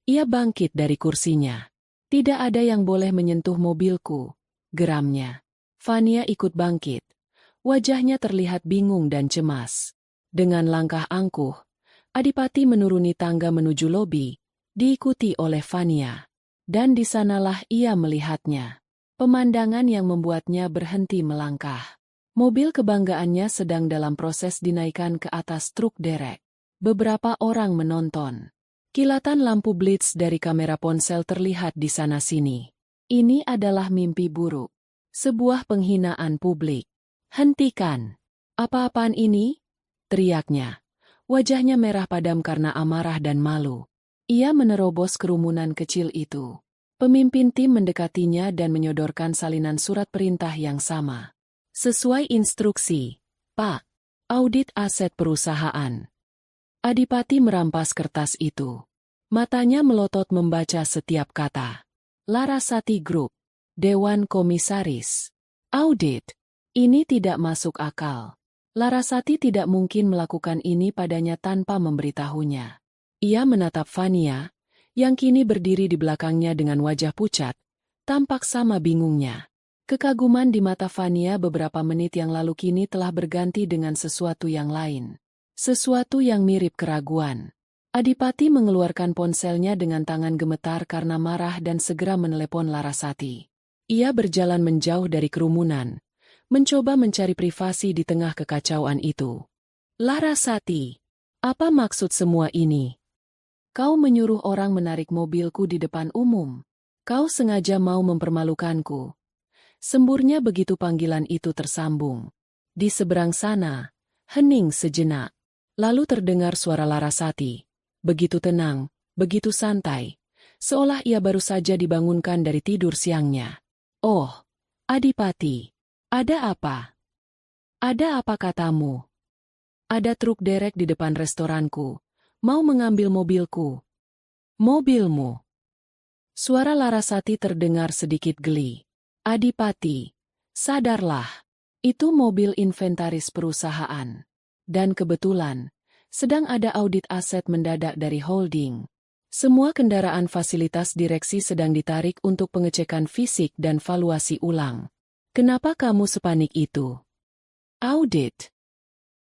ia bangkit dari kursinya. Tidak ada yang boleh menyentuh mobilku, geramnya. Vania ikut bangkit. Wajahnya terlihat bingung dan cemas. Dengan langkah angkuh, Adipati menuruni tangga menuju lobi, diikuti oleh Vania. Dan di sanalah ia melihatnya. Pemandangan yang membuatnya berhenti melangkah. Mobil kebanggaannya sedang dalam proses dinaikkan ke atas truk derek. Beberapa orang menonton. Kilatan lampu blitz dari kamera ponsel terlihat di sana-sini. Ini adalah mimpi buruk. Sebuah penghinaan publik. Hentikan. Apa-apaan ini? Teriaknya. Wajahnya merah padam karena amarah dan malu. Ia menerobos kerumunan kecil itu. Pemimpin tim mendekatinya dan menyodorkan salinan surat perintah yang sama. Sesuai instruksi, Pak. Audit aset perusahaan. Adipati merampas kertas itu. Matanya melotot membaca setiap kata. Larasati Group. Dewan Komisaris. Audit. Ini tidak masuk akal. Larasati tidak mungkin melakukan ini padanya tanpa memberitahunya. Ia menatap Fania, yang kini berdiri di belakangnya dengan wajah pucat, tampak sama bingungnya. Kekaguman di mata Fania beberapa menit yang lalu kini telah berganti dengan sesuatu yang lain. Sesuatu yang mirip keraguan. Adipati mengeluarkan ponselnya dengan tangan gemetar karena marah dan segera menelepon Larasati. Ia berjalan menjauh dari kerumunan, mencoba mencari privasi di tengah kekacauan itu. Larasati, apa maksud semua ini? Kau menyuruh orang menarik mobilku di depan umum. Kau sengaja mau mempermalukanku. Semburnya begitu panggilan itu tersambung. Di seberang sana, hening sejenak. Lalu terdengar suara Larasati. Begitu tenang, begitu santai. Seolah ia baru saja dibangunkan dari tidur siangnya. Oh, Adipati. Ada apa? Ada apa katamu? Ada truk derek di depan restoranku. Mau mengambil mobilku. Mobilmu. Suara Larasati terdengar sedikit geli. Adipati, sadarlah. Itu mobil inventaris perusahaan. Dan kebetulan, sedang ada audit aset mendadak dari holding. Semua kendaraan fasilitas direksi sedang ditarik untuk pengecekan fisik dan valuasi ulang. Kenapa kamu sepanik itu? Audit.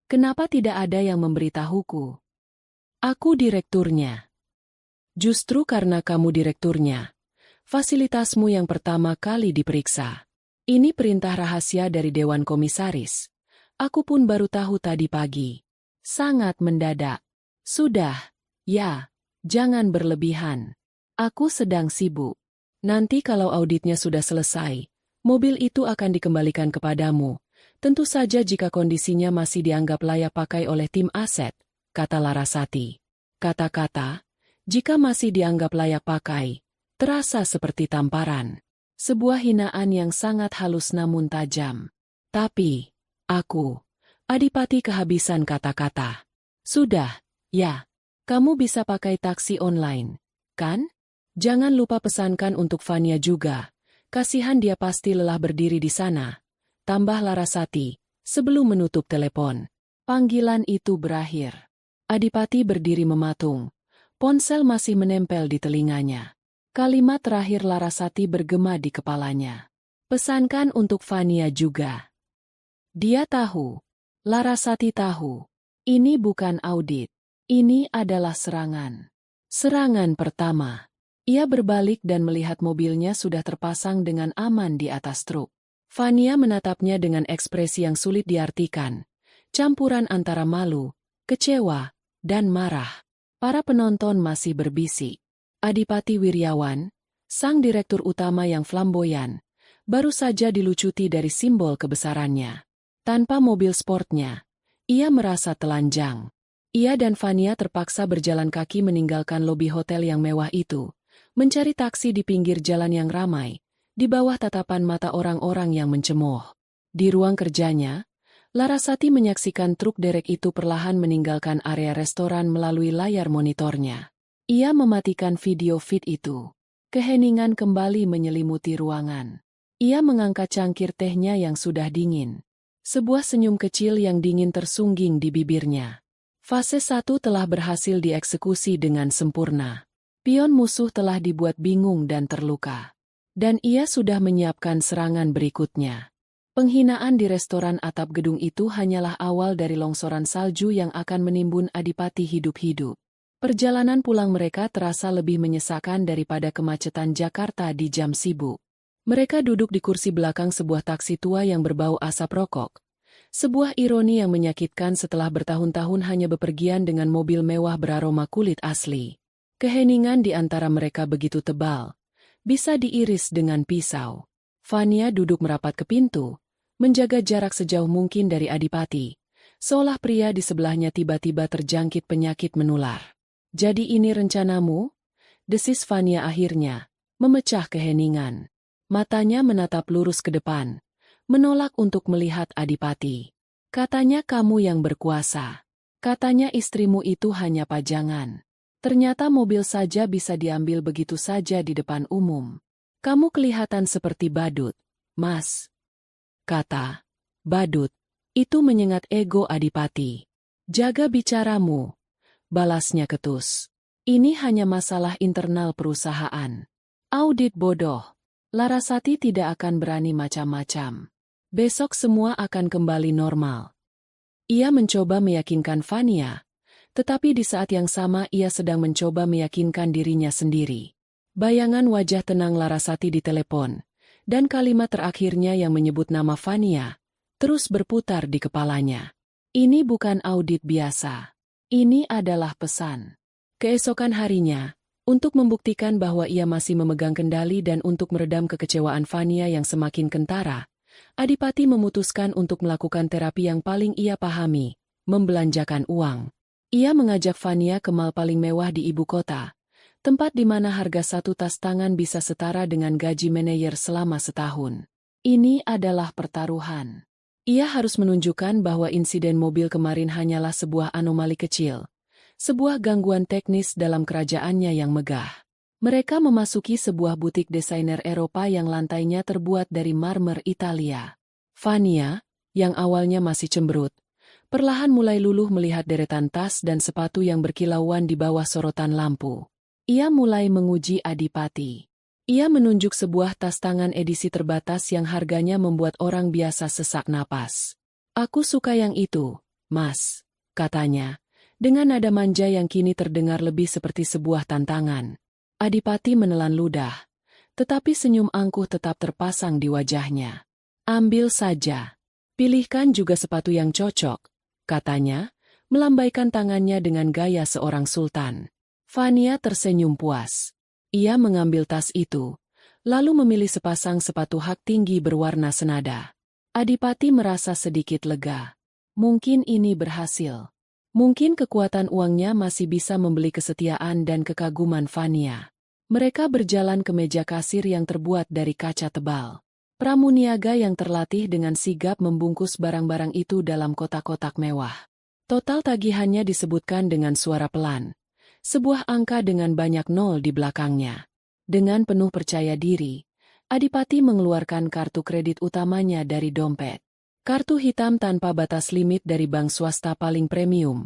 Kenapa tidak ada yang memberitahuku? Aku direkturnya. Justru karena kamu direkturnya, fasilitasmu yang pertama kali diperiksa. Ini perintah rahasia dari Dewan Komisaris. Aku pun baru tahu tadi pagi. Sangat mendadak. Sudah, ya, jangan berlebihan. Aku sedang sibuk. Nanti kalau auditnya sudah selesai, mobil itu akan dikembalikan kepadamu. Tentu saja jika kondisinya masih dianggap layak pakai oleh tim aset, kata Larasati. Kata-kata, jika masih dianggap layak pakai, terasa seperti tamparan. Sebuah hinaan yang sangat halus namun tajam. Tapi, aku, Adipati kehabisan kata-kata. Sudah, ya, kamu bisa pakai taksi online, kan? Jangan lupa pesankan untuk Fania juga. Kasihan dia pasti lelah berdiri di sana. Tambah Larasati, sebelum menutup telepon. Panggilan itu berakhir. Adipati berdiri mematung. Ponsel masih menempel di telinganya. Kalimat terakhir Larasati bergema di kepalanya. Pesankan untuk Fania juga. Dia tahu. Larasati tahu. Ini bukan audit. Ini adalah serangan. Serangan pertama. Ia berbalik dan melihat mobilnya sudah terpasang dengan aman di atas truk. Fania menatapnya dengan ekspresi yang sulit diartikan. Campuran antara malu, kecewa, dan marah. Para penonton masih berbisik. Adipati Wiryawan, sang direktur utama yang flamboyan, baru saja dilucuti dari simbol kebesarannya. Tanpa mobil sportnya, ia merasa telanjang. Ia dan Fania terpaksa berjalan kaki meninggalkan lobi hotel yang mewah itu, mencari taksi di pinggir jalan yang ramai, di bawah tatapan mata orang-orang yang mencemooh. Di ruang kerjanya, Larasati menyaksikan truk derek itu perlahan meninggalkan area restoran melalui layar monitornya. Ia mematikan video feed itu. Keheningan kembali menyelimuti ruangan. Ia mengangkat cangkir tehnya yang sudah dingin. Sebuah senyum kecil yang dingin tersungging di bibirnya. Fase 1 telah berhasil dieksekusi dengan sempurna. Pion musuh telah dibuat bingung dan terluka. Dan ia sudah menyiapkan serangan berikutnya. Penghinaan di restoran atap gedung itu hanyalah awal dari longsoran salju yang akan menimbun Adipati hidup-hidup. Perjalanan pulang mereka terasa lebih menyesakan daripada kemacetan Jakarta di jam sibuk. Mereka duduk di kursi belakang sebuah taksi tua yang berbau asap rokok. Sebuah ironi yang menyakitkan setelah bertahun-tahun hanya bepergian dengan mobil mewah beraroma kulit asli. Keheningan di antara mereka begitu tebal. Bisa diiris dengan pisau. Fania duduk merapat ke pintu, menjaga jarak sejauh mungkin dari Adipati, seolah pria di sebelahnya tiba-tiba terjangkit penyakit menular. Jadi ini rencanamu? Desis Fania akhirnya, memecah keheningan. Matanya menatap lurus ke depan, menolak untuk melihat Adipati. Katanya kamu yang berkuasa. Katanya istrimu itu hanya pajangan. Ternyata mobil saja bisa diambil begitu saja di depan umum. Kamu kelihatan seperti badut, Mas. Kata badut itu menyengat ego Adipati. Jaga bicaramu, balasnya ketus. Ini hanya masalah internal perusahaan. Audit bodoh. Larasati tidak akan berani macam-macam. Besok semua akan kembali normal. Ia mencoba meyakinkan Fania, tetapi di saat yang sama ia sedang mencoba meyakinkan dirinya sendiri. Bayangan wajah tenang Larasati di telepon, dan kalimat terakhirnya yang menyebut nama Fania, terus berputar di kepalanya. Ini bukan audit biasa. Ini adalah pesan. Keesokan harinya, untuk membuktikan bahwa ia masih memegang kendali dan untuk meredam kekecewaan Fania yang semakin kentara, Adipati memutuskan untuk melakukan terapi yang paling ia pahami, membelanjakan uang. Ia mengajak Fania ke mall paling mewah di ibu kota, tempat di mana harga satu tas tangan bisa setara dengan gaji manajer selama setahun. Ini adalah pertaruhan. Ia harus menunjukkan bahwa insiden mobil kemarin hanyalah sebuah anomali kecil, sebuah gangguan teknis dalam kerajaannya yang megah. Mereka memasuki sebuah butik desainer Eropa yang lantainya terbuat dari marmer Italia. Fania, yang awalnya masih cemberut, perlahan mulai luluh melihat deretan tas dan sepatu yang berkilauan di bawah sorotan lampu. Ia mulai menguji Adipati. Ia menunjuk sebuah tas tangan edisi terbatas yang harganya membuat orang biasa sesak napas. Aku suka yang itu, Mas, katanya, dengan nada manja yang kini terdengar lebih seperti sebuah tantangan. Adipati menelan ludah, tetapi senyum angkuh tetap terpasang di wajahnya. Ambil saja. Pilihkan juga sepatu yang cocok, katanya, melambaikan tangannya dengan gaya seorang sultan. Fania tersenyum puas. Ia mengambil tas itu, lalu memilih sepasang sepatu hak tinggi berwarna senada. Adipati merasa sedikit lega. Mungkin ini berhasil. Mungkin kekuatan uangnya masih bisa membeli kesetiaan dan kekaguman Fania. Mereka berjalan ke meja kasir yang terbuat dari kaca tebal. Pramuniaga yang terlatih dengan sigap membungkus barang-barang itu dalam kotak-kotak mewah. Total tagihannya disebutkan dengan suara pelan. Sebuah angka dengan banyak nol di belakangnya. Dengan penuh percaya diri, Adipati mengeluarkan kartu kredit utamanya dari dompet. Kartu hitam tanpa batas limit dari bank swasta paling premium.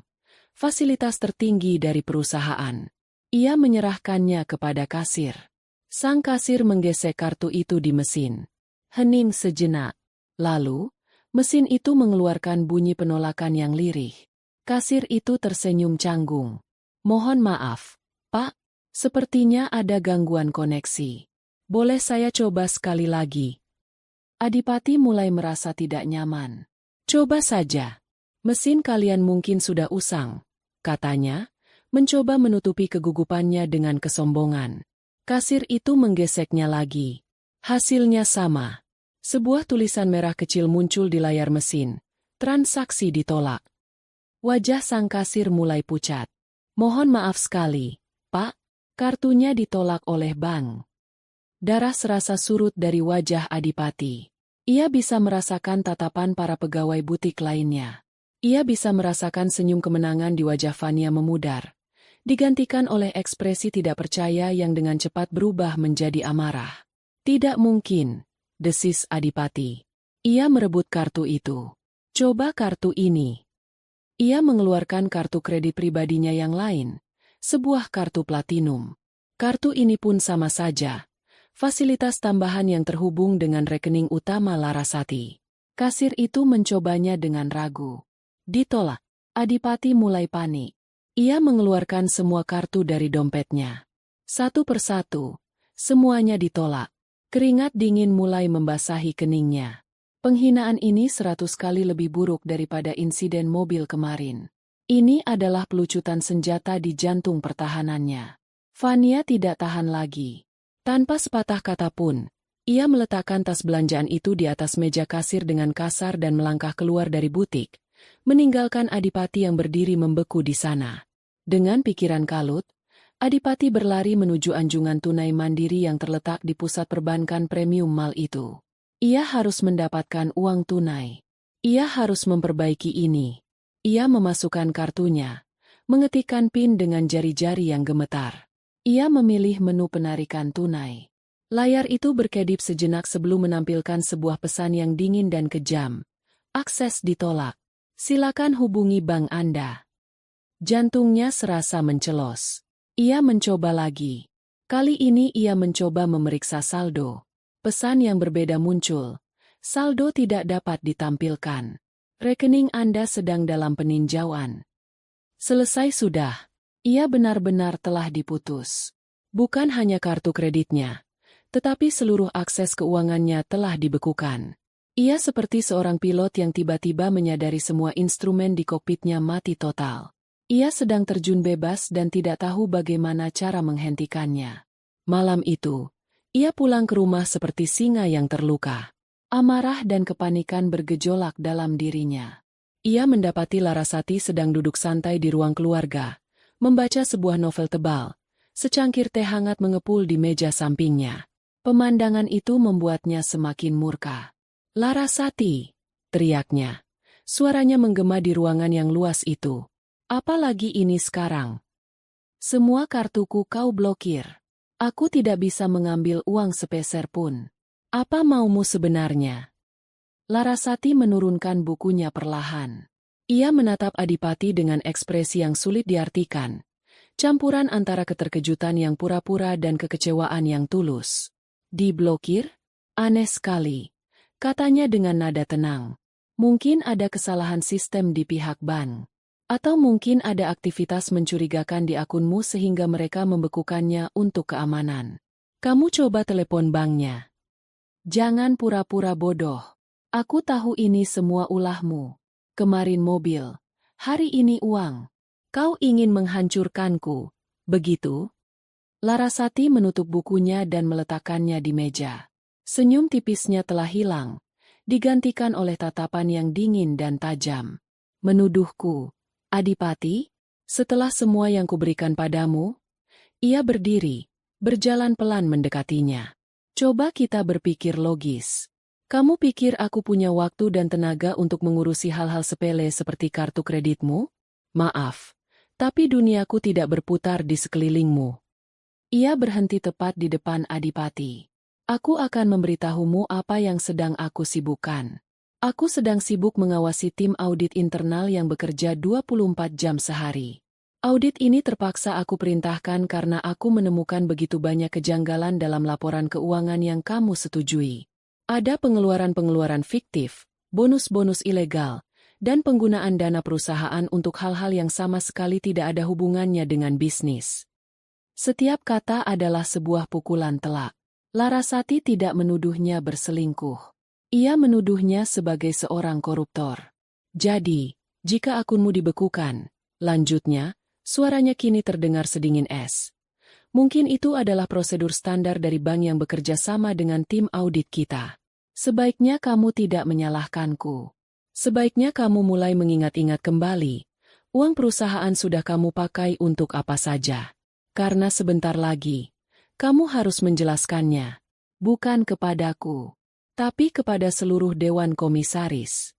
Fasilitas tertinggi dari perusahaan. Ia menyerahkannya kepada kasir. Sang kasir menggesek kartu itu di mesin. Hening sejenak. Lalu, mesin itu mengeluarkan bunyi penolakan yang lirih. Kasir itu tersenyum canggung. Mohon maaf, Pak. Sepertinya ada gangguan koneksi. Boleh saya coba sekali lagi? Adipati mulai merasa tidak nyaman. Coba saja. Mesin kalian mungkin sudah usang, katanya, mencoba menutupi kegugupannya dengan kesombongan. Kasir itu menggeseknya lagi. Hasilnya sama. Sebuah tulisan merah kecil muncul di layar mesin. Transaksi ditolak. Wajah sang kasir mulai pucat. Mohon maaf sekali, Pak. Kartunya ditolak oleh bank. Darah serasa surut dari wajah Adipati. Ia bisa merasakan tatapan para pegawai butik lainnya. Ia bisa merasakan senyum kemenangan di wajah Fania memudar, digantikan oleh ekspresi tidak percaya yang dengan cepat berubah menjadi amarah. Tidak mungkin, desis Adipati. Ia merebut kartu itu. Coba kartu ini. Ia mengeluarkan kartu kredit pribadinya yang lain, sebuah kartu platinum. Kartu ini pun sama saja. Fasilitas tambahan yang terhubung dengan rekening utama Larasati. Kasir itu mencobanya dengan ragu. Ditolak. Adipati mulai panik. Ia mengeluarkan semua kartu dari dompetnya. Satu persatu, semuanya ditolak. Keringat dingin mulai membasahi keningnya. Penghinaan ini 100 kali lebih buruk daripada insiden mobil kemarin. Ini adalah pelucutan senjata di jantung pertahanannya. Fania tidak tahan lagi. Tanpa sepatah kata pun, ia meletakkan tas belanjaan itu di atas meja kasir dengan kasar dan melangkah keluar dari butik, meninggalkan Adipati yang berdiri membeku di sana. Dengan pikiran kalut, Adipati berlari menuju anjungan tunai mandiri yang terletak di pusat perbankan premium mall itu. Ia harus mendapatkan uang tunai. Ia harus memperbaiki ini. Ia memasukkan kartunya, mengetikkan PIN dengan jari-jari yang gemetar. Ia memilih menu penarikan tunai. Layar itu berkedip sejenak sebelum menampilkan sebuah pesan yang dingin dan kejam. Akses ditolak. Silakan hubungi bank Anda. Jantungnya serasa mencelos. Ia mencoba lagi. Kali ini ia mencoba memeriksa saldo. Pesan yang berbeda muncul. Saldo tidak dapat ditampilkan. Rekening Anda sedang dalam peninjauan. Selesai sudah. Ia benar-benar telah diputus. Bukan hanya kartu kreditnya, tetapi seluruh akses keuangannya telah dibekukan. Ia seperti seorang pilot yang tiba-tiba menyadari semua instrumen di kokpitnya mati total. Ia sedang terjun bebas dan tidak tahu bagaimana cara menghentikannya. Malam itu, ia pulang ke rumah seperti singa yang terluka. Amarah dan kepanikan bergejolak dalam dirinya. Ia mendapati Larasati sedang duduk santai di ruang keluarga, membaca sebuah novel tebal. Secangkir teh hangat mengepul di meja sampingnya. Pemandangan itu membuatnya semakin murka. "Larasati!" teriaknya. Suaranya menggema di ruangan yang luas itu. "Apalagi ini sekarang? Semua kartuku kau blokir. Aku tidak bisa mengambil uang sepeser pun. Apa maumu sebenarnya?" Larasati menurunkan bukunya perlahan. Ia menatap Adipati dengan ekspresi yang sulit diartikan. Campuran antara keterkejutan yang pura-pura dan kekecewaan yang tulus. "Diblokir? Aneh sekali," katanya dengan nada tenang. "Mungkin ada kesalahan sistem di pihak bank. Atau mungkin ada aktivitas mencurigakan di akunmu sehingga mereka membekukannya untuk keamanan. Kamu coba telepon banknya. Jangan pura-pura bodoh. Aku tahu ini semua ulahmu. Kemarin mobil, hari ini uang. Kau ingin menghancurkanku, begitu?" Larasati menutup bukunya dan meletakkannya di meja. Senyum tipisnya telah hilang, digantikan oleh tatapan yang dingin dan tajam. "Menuduhku, Adipati? Setelah semua yang kuberikan padamu?" Ia berdiri, berjalan pelan mendekatinya. "Coba kita berpikir logis. Kamu pikir aku punya waktu dan tenaga untuk mengurusi hal-hal sepele seperti kartu kreditmu? Maaf, tapi duniaku tidak berputar di sekelilingmu." Ia berhenti tepat di depan Adipati. "Aku akan memberitahumu apa yang sedang aku sibukkan. Aku sedang sibuk mengawasi tim audit internal yang bekerja 24 jam sehari. Audit ini terpaksa aku perintahkan karena aku menemukan begitu banyak kejanggalan dalam laporan keuangan yang kamu setujui. Ada pengeluaran-pengeluaran fiktif, bonus-bonus ilegal, dan penggunaan dana perusahaan untuk hal-hal yang sama sekali tidak ada hubungannya dengan bisnis." Setiap kata adalah sebuah pukulan telak. Larasati tidak menuduhnya berselingkuh. Ia menuduhnya sebagai seorang koruptor. "Jadi, jika akunmu dibekukan," lanjutnya, suaranya kini terdengar sedingin es. "Mungkin itu adalah prosedur standar dari bank yang bekerja sama dengan tim audit kita. Sebaiknya kamu tidak menyalahkanku. Sebaiknya kamu mulai mengingat-ingat kembali. Uang perusahaan sudah kamu pakai untuk apa saja. Karena sebentar lagi, kamu harus menjelaskannya. Bukan kepadaku, tapi kepada seluruh dewan komisaris."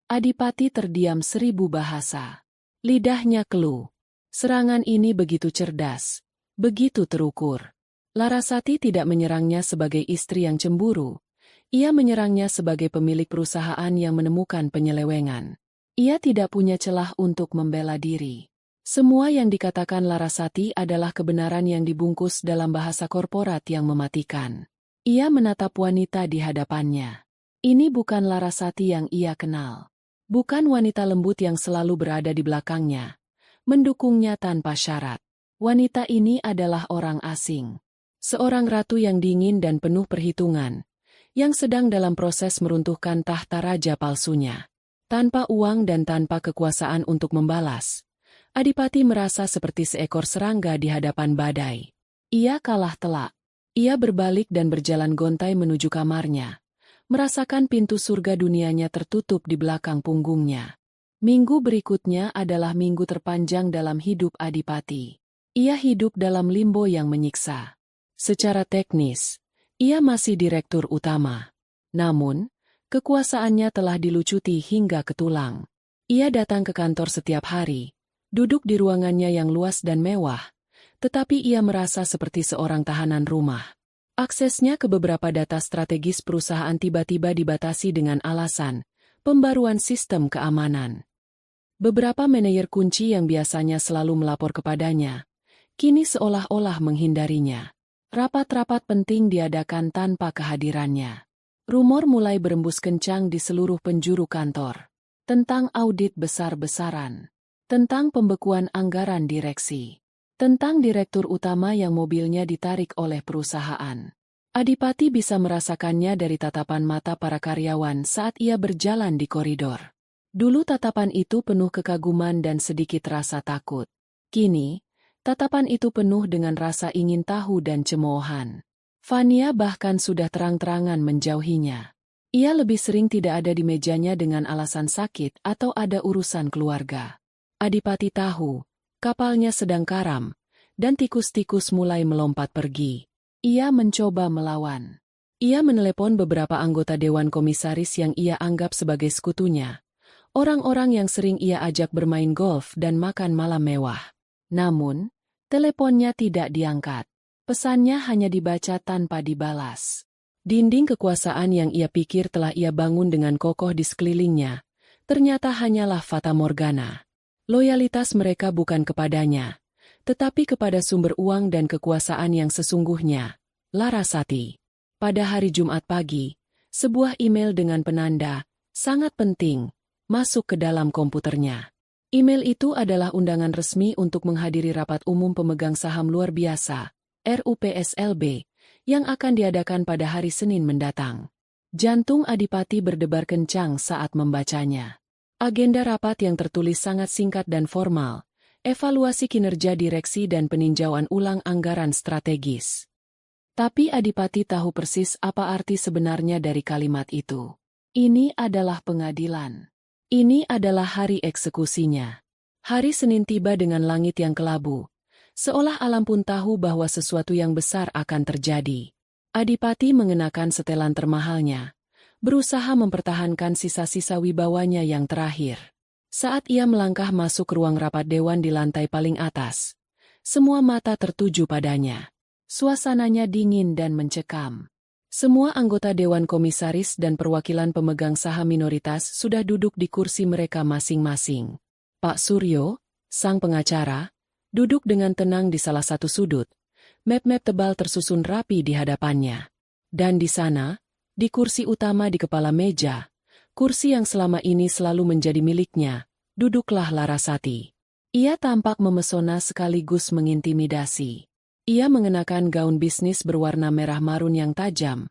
Adipati terdiam 1000 bahasa. Lidahnya keluh. Serangan ini begitu cerdas, begitu terukur. Larasati tidak menyerangnya sebagai istri yang cemburu. Ia menyerangnya sebagai pemilik perusahaan yang menemukan penyelewengan. Ia tidak punya celah untuk membela diri. Semua yang dikatakan Larasati adalah kebenaran yang dibungkus dalam bahasa korporat yang mematikan. Ia menatap wanita di hadapannya. Ini bukan Larasati yang ia kenal. Bukan wanita lembut yang selalu berada di belakangnya, mendukungnya tanpa syarat. Wanita ini adalah orang asing. Seorang ratu yang dingin dan penuh perhitungan, yang sedang dalam proses meruntuhkan tahta raja palsunya. Tanpa uang dan tanpa kekuasaan untuk membalas, Adipati merasa seperti seekor serangga di hadapan badai. Ia kalah telak. Ia berbalik dan berjalan gontai menuju kamarnya, merasakan pintu surga dunianya tertutup di belakang punggungnya. Minggu berikutnya adalah minggu terpanjang dalam hidup Adipati. Ia hidup dalam limbo yang menyiksa. Secara teknis, ia masih direktur utama. Namun, kekuasaannya telah dilucuti hingga ke tulang. Ia datang ke kantor setiap hari, duduk di ruangannya yang luas dan mewah, tetapi ia merasa seperti seorang tahanan rumah. Aksesnya ke beberapa data strategis perusahaan tiba-tiba dibatasi dengan alasan pembaruan sistem keamanan. Beberapa manajer kunci yang biasanya selalu melapor kepadanya, kini seolah-olah menghindarinya. Rapat-rapat penting diadakan tanpa kehadirannya. Rumor mulai berembus kencang di seluruh penjuru kantor. Tentang audit besar-besaran. Tentang pembekuan anggaran direksi. Tentang direktur utama yang mobilnya ditarik oleh perusahaan. Adipati bisa merasakannya dari tatapan mata para karyawan saat ia berjalan di koridor. Dulu tatapan itu penuh kekaguman dan sedikit rasa takut. Kini, tatapan itu penuh dengan rasa ingin tahu dan cemoohan. Fania bahkan sudah terang-terangan menjauhinya. Ia lebih sering tidak ada di mejanya dengan alasan sakit atau ada urusan keluarga. Adipati tahu, kapalnya sedang karam, dan tikus-tikus mulai melompat pergi. Ia mencoba melawan. Ia menelepon beberapa anggota Dewan Komisaris yang ia anggap sebagai sekutunya. Orang-orang yang sering ia ajak bermain golf dan makan malam mewah. Namun, teleponnya tidak diangkat. Pesannya hanya dibaca tanpa dibalas. Dinding kekuasaan yang ia pikir telah ia bangun dengan kokoh di sekelilingnya, ternyata hanyalah fata morgana. Loyalitas mereka bukan kepadanya, tetapi kepada sumber uang dan kekuasaan yang sesungguhnya, Larasati. Pada hari Jumat pagi, sebuah email dengan penanda, sangat penting, masuk ke dalam komputernya. Email itu adalah undangan resmi untuk menghadiri rapat umum pemegang saham luar biasa, RUPSLB, yang akan diadakan pada hari Senin mendatang. Jantung Adipati berdebar kencang saat membacanya. Agenda rapat yang tertulis sangat singkat dan formal, evaluasi kinerja direksi dan peninjauan ulang anggaran strategis. Tapi Adipati tahu persis apa arti sebenarnya dari kalimat itu. Ini adalah pengadilan. Ini adalah hari eksekusinya. Hari Senin tiba dengan langit yang kelabu. Seolah alam pun tahu bahwa sesuatu yang besar akan terjadi. Adipati mengenakan setelan termahalnya, berusaha mempertahankan sisa-sisa wibawanya yang terakhir. Saat ia melangkah masuk ke ruang rapat dewan di lantai paling atas, semua mata tertuju padanya. Suasananya dingin dan mencekam. Semua anggota Dewan Komisaris dan perwakilan pemegang saham minoritas sudah duduk di kursi mereka masing-masing. Pak Suryo, sang pengacara, duduk dengan tenang di salah satu sudut. Map-map tebal tersusun rapi di hadapannya. Dan di sana, di kursi utama di kepala meja, kursi yang selama ini selalu menjadi miliknya, duduklah Larasati. Ia tampak memesona sekaligus mengintimidasi. Ia mengenakan gaun bisnis berwarna merah marun yang tajam.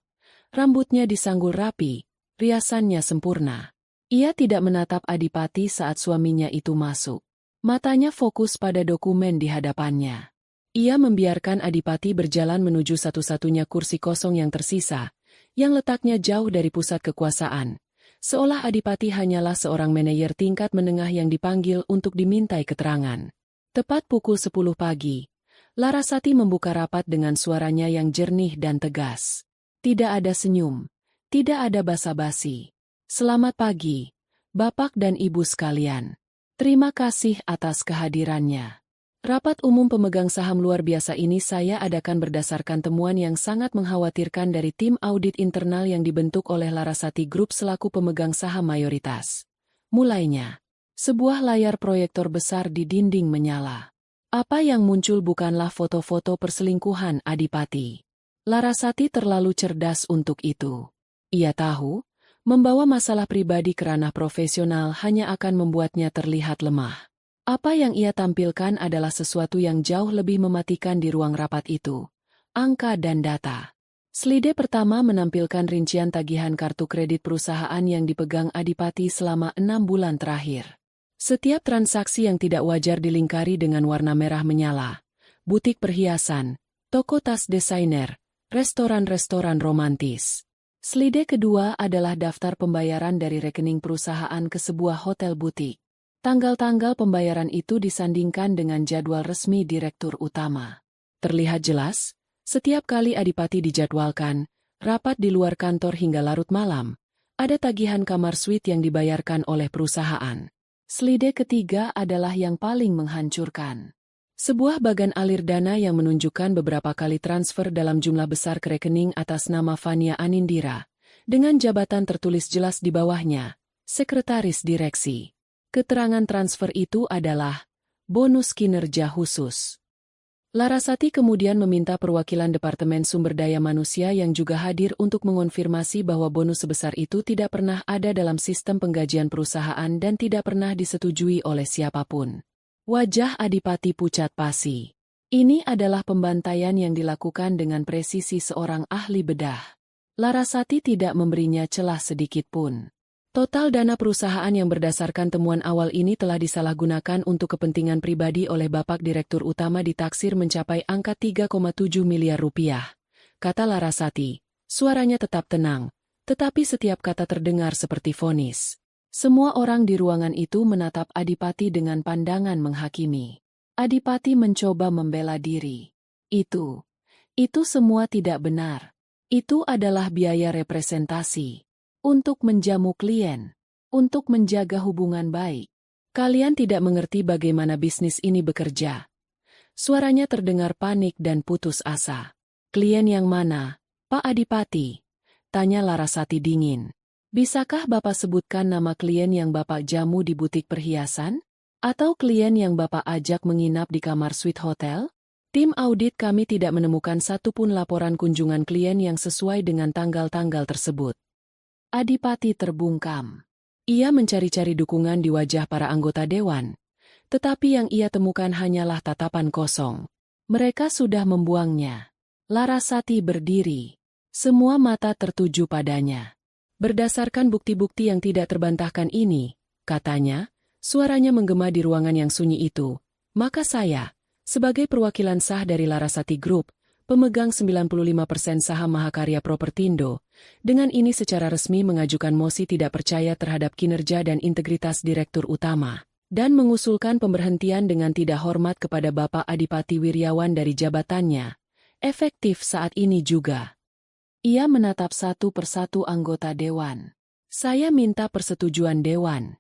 Rambutnya disanggul rapi, riasannya sempurna. Ia tidak menatap Adipati saat suaminya itu masuk. Matanya fokus pada dokumen di hadapannya. Ia membiarkan Adipati berjalan menuju satu-satunya kursi kosong yang tersisa, yang letaknya jauh dari pusat kekuasaan. Seolah Adipati hanyalah seorang manajer tingkat menengah yang dipanggil untuk dimintai keterangan. Tepat pukul 10 pagi, Larasati membuka rapat dengan suaranya yang jernih dan tegas. Tidak ada senyum, tidak ada basa-basi. Selamat pagi, Bapak dan Ibu sekalian. Terima kasih atas kehadirannya. Rapat umum pemegang saham luar biasa ini saya adakan berdasarkan temuan yang sangat mengkhawatirkan dari tim audit internal yang dibentuk oleh Larasati Group selaku pemegang saham mayoritas. Mulainya, sebuah layar proyektor besar di dinding menyala. Apa yang muncul bukanlah foto-foto perselingkuhan Adipati. Larasati terlalu cerdas untuk itu. Ia tahu, membawa masalah pribadi ke ranah profesional hanya akan membuatnya terlihat lemah. Apa yang ia tampilkan adalah sesuatu yang jauh lebih mematikan di ruang rapat itu. Angka dan data. Slide pertama menampilkan rincian tagihan kartu kredit perusahaan yang dipegang Adipati selama 6 bulan terakhir. Setiap transaksi yang tidak wajar dilingkari dengan warna merah menyala. Butik perhiasan, toko tas desainer, restoran-restoran romantis. Slide kedua adalah daftar pembayaran dari rekening perusahaan ke sebuah hotel butik. Tanggal-tanggal pembayaran itu disandingkan dengan jadwal resmi Direktur Utama. Terlihat jelas, setiap kali Adipati dijadwalkan, rapat di luar kantor hingga larut malam, ada tagihan kamar suite yang dibayarkan oleh perusahaan. Slide ketiga adalah yang paling menghancurkan. Sebuah bagan alir dana yang menunjukkan beberapa kali transfer dalam jumlah besar ke rekening atas nama Fania Anindira, dengan jabatan tertulis jelas di bawahnya, Sekretaris Direksi. Keterangan transfer itu adalah bonus kinerja khusus. Larasati kemudian meminta perwakilan Departemen Sumber Daya Manusia yang juga hadir untuk mengonfirmasi bahwa bonus sebesar itu tidak pernah ada dalam sistem penggajian perusahaan dan tidak pernah disetujui oleh siapapun. Wajah Adipati pucat pasi. Ini adalah pembantaian yang dilakukan dengan presisi seorang ahli bedah. Larasati tidak memberinya celah sedikit pun. Total dana perusahaan yang berdasarkan temuan awal ini telah disalahgunakan untuk kepentingan pribadi oleh Bapak Direktur Utama ditaksir mencapai angka 3,7 miliar rupiah. Kata Larasati, suaranya tetap tenang, tetapi setiap kata terdengar seperti vonis. Semua orang di ruangan itu menatap Adipati dengan pandangan menghakimi. Adipati mencoba membela diri. Itu semua tidak benar. Itu adalah biaya representasi. Untuk menjamu klien, untuk menjaga hubungan baik. Kalian tidak mengerti bagaimana bisnis ini bekerja. Suaranya terdengar panik dan putus asa. Klien yang mana, Pak Adipati? Tanya Larasati dingin. Bisakah Bapak sebutkan nama klien yang Bapak jamu di butik perhiasan? Atau klien yang Bapak ajak menginap di kamar suite hotel? Tim audit kami tidak menemukan satupun laporan kunjungan klien yang sesuai dengan tanggal-tanggal tersebut. Adipati terbungkam. Ia mencari-cari dukungan di wajah para anggota dewan, tetapi yang ia temukan hanyalah tatapan kosong. Mereka sudah membuangnya. Larasati berdiri. Semua mata tertuju padanya. Berdasarkan bukti-bukti yang tidak terbantahkan ini, katanya, suaranya menggema di ruangan yang sunyi itu, maka saya, sebagai perwakilan sah dari Larasati Group, pemegang 95% saham Mahakarya Propertindo, dengan ini secara resmi mengajukan mosi tidak percaya terhadap kinerja dan integritas Direktur Utama, dan mengusulkan pemberhentian dengan tidak hormat kepada Bapak Adipati Wiryawan dari jabatannya, efektif saat ini juga. Ia menatap satu persatu anggota dewan. Saya minta persetujuan dewan.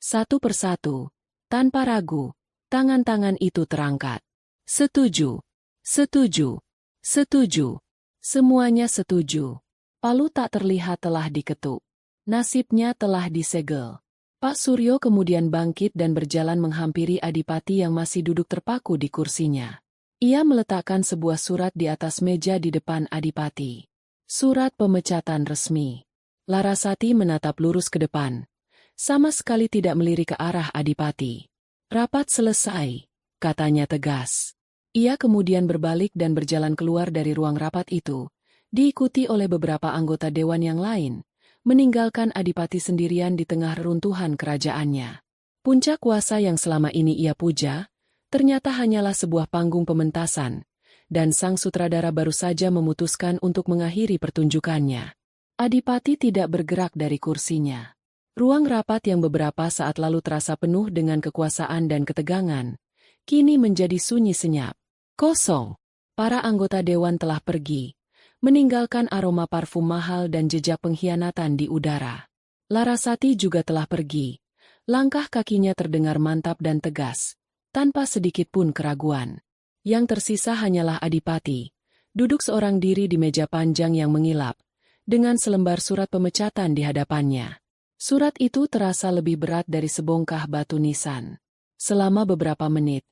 Satu persatu, tanpa ragu, tangan-tangan itu terangkat. Setuju. Setuju. Setuju. Semuanya setuju. Palu tak terlihat telah diketuk. Nasibnya telah disegel. Pak Suryo kemudian bangkit dan berjalan menghampiri Adipati yang masih duduk terpaku di kursinya. Ia meletakkan sebuah surat di atas meja di depan Adipati. Surat pemecatan resmi. Larasati menatap lurus ke depan. Sama sekali tidak melirik ke arah Adipati. Rapat selesai, katanya tegas. Ia kemudian berbalik dan berjalan keluar dari ruang rapat itu, diikuti oleh beberapa anggota dewan yang lain, meninggalkan Adipati sendirian di tengah reruntuhan kerajaannya. Puncak kuasa yang selama ini ia puja, ternyata hanyalah sebuah panggung pementasan, dan sang sutradara baru saja memutuskan untuk mengakhiri pertunjukannya. Adipati tidak bergerak dari kursinya. Ruang rapat yang beberapa saat lalu terasa penuh dengan kekuasaan dan ketegangan, kini menjadi sunyi senyap. Kosong. Para anggota dewan telah pergi, meninggalkan aroma parfum mahal dan jejak pengkhianatan di udara. Larasati juga telah pergi. Langkah kakinya terdengar mantap dan tegas, tanpa sedikit pun keraguan. Yang tersisa hanyalah Adipati, duduk seorang diri di meja panjang yang mengilap, dengan selembar surat pemecatan di hadapannya. Surat itu terasa lebih berat dari sebongkah batu nisan. Selama beberapa menit,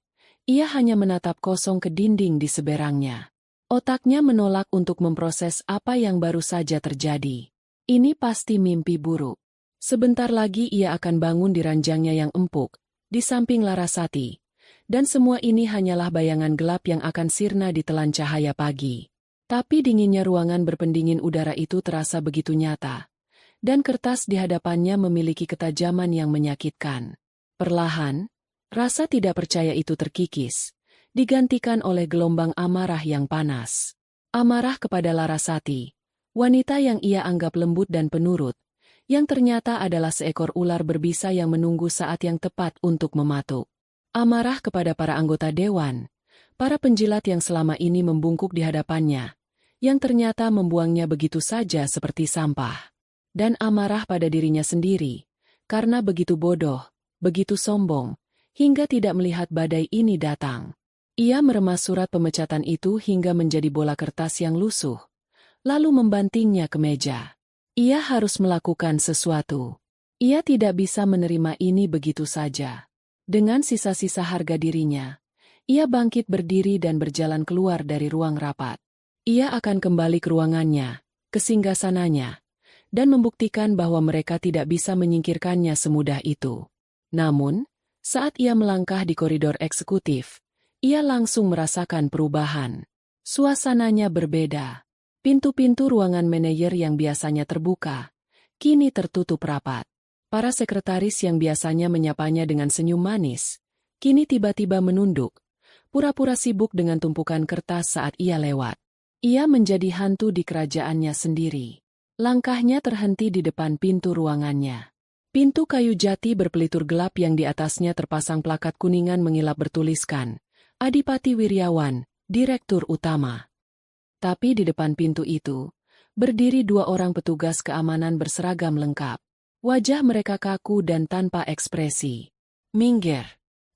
ia hanya menatap kosong ke dinding di seberangnya. Otaknya menolak untuk memproses apa yang baru saja terjadi. Ini pasti mimpi buruk. Sebentar lagi ia akan bangun di ranjangnya yang empuk, di samping Larasati. Dan semua ini hanyalah bayangan gelap yang akan sirna ditelan cahaya pagi. Tapi dinginnya ruangan berpendingin udara itu terasa begitu nyata. Dan kertas di hadapannya memiliki ketajaman yang menyakitkan. Perlahan, rasa tidak percaya itu terkikis, digantikan oleh gelombang amarah yang panas. Amarah kepada Larasati, wanita yang ia anggap lembut dan penurut, yang ternyata adalah seekor ular berbisa yang menunggu saat yang tepat untuk mematuk. Amarah kepada para anggota dewan, para penjilat yang selama ini membungkuk di hadapannya, yang ternyata membuangnya begitu saja seperti sampah. Dan amarah pada dirinya sendiri, karena begitu bodoh, begitu sombong, hingga tidak melihat badai ini datang. Ia meremas surat pemecatan itu hingga menjadi bola kertas yang lusuh, lalu membantingnya ke meja. Ia harus melakukan sesuatu. Ia tidak bisa menerima ini begitu saja. Dengan sisa-sisa harga dirinya, ia bangkit berdiri dan berjalan keluar dari ruang rapat. Ia akan kembali ke ruangannya, ke singgasananya, dan membuktikan bahwa mereka tidak bisa menyingkirkannya semudah itu. Namun, saat ia melangkah di koridor eksekutif, ia langsung merasakan perubahan. Suasananya berbeda. Pintu-pintu ruangan manajer yang biasanya terbuka, kini tertutup rapat. Para sekretaris yang biasanya menyapanya dengan senyum manis, kini tiba-tiba menunduk, pura-pura sibuk dengan tumpukan kertas saat ia lewat. Ia menjadi hantu di kerajaannya sendiri. Langkahnya terhenti di depan pintu ruangannya. Pintu kayu jati berpelitur gelap yang di atasnya terpasang plakat kuningan mengilap bertuliskan, Adipati Wiryawan, Direktur Utama. Tapi di depan pintu itu, berdiri dua orang petugas keamanan berseragam lengkap. Wajah mereka kaku dan tanpa ekspresi. "Minggir.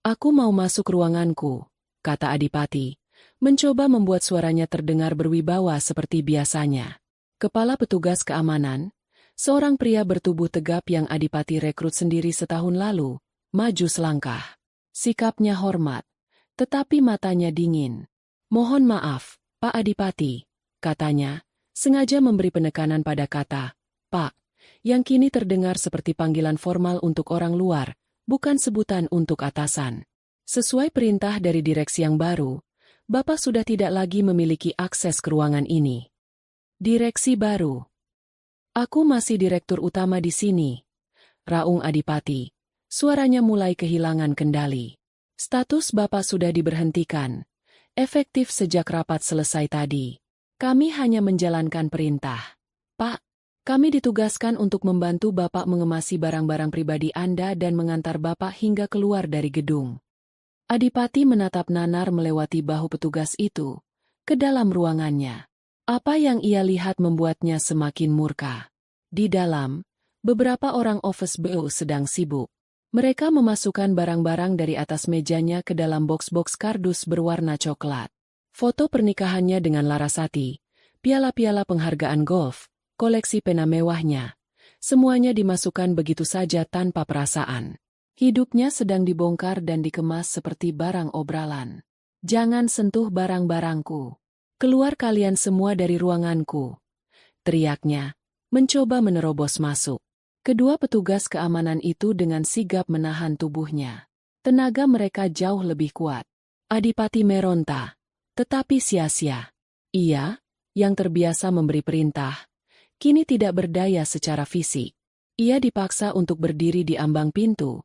Aku mau masuk ruanganku," kata Adipati, mencoba membuat suaranya terdengar berwibawa seperti biasanya. Kepala petugas keamanan, seorang pria bertubuh tegap yang Adipati rekrut sendiri setahun lalu, maju selangkah. Sikapnya hormat, tetapi matanya dingin. "Mohon maaf, Pak Adipati," katanya, sengaja memberi penekanan pada kata, "Pak," yang kini terdengar seperti panggilan formal untuk orang luar, bukan sebutan untuk atasan. Sesuai perintah dari direksi yang baru, Bapak sudah tidak lagi memiliki akses ke ruangan ini. Direksi baru. "Aku masih direktur utama di sini," raung Adipati. Suaranya mulai kehilangan kendali. "Status Bapak sudah diberhentikan. Efektif sejak rapat selesai tadi. Kami hanya menjalankan perintah. Pak, kami ditugaskan untuk membantu Bapak mengemasi barang-barang pribadi Anda dan mengantar Bapak hingga keluar dari gedung." Adipati menatap nanar melewati bahu petugas itu, ke dalam ruangannya. Apa yang ia lihat membuatnya semakin murka. Di dalam, beberapa orang office BO sedang sibuk. Mereka memasukkan barang-barang dari atas mejanya ke dalam box-box kardus berwarna coklat. Foto pernikahannya dengan Larasati, piala-piala penghargaan golf, koleksi pena mewahnya. Semuanya dimasukkan begitu saja tanpa perasaan. Hidupnya sedang dibongkar dan dikemas seperti barang obralan. "Jangan sentuh barang-barangku. Keluar kalian semua dari ruanganku," teriaknya, mencoba menerobos masuk. Kedua petugas keamanan itu dengan sigap menahan tubuhnya. Tenaga mereka jauh lebih kuat. Adipati meronta, tetapi sia-sia. Ia, yang terbiasa memberi perintah, kini tidak berdaya secara fisik. Ia dipaksa untuk berdiri di ambang pintu,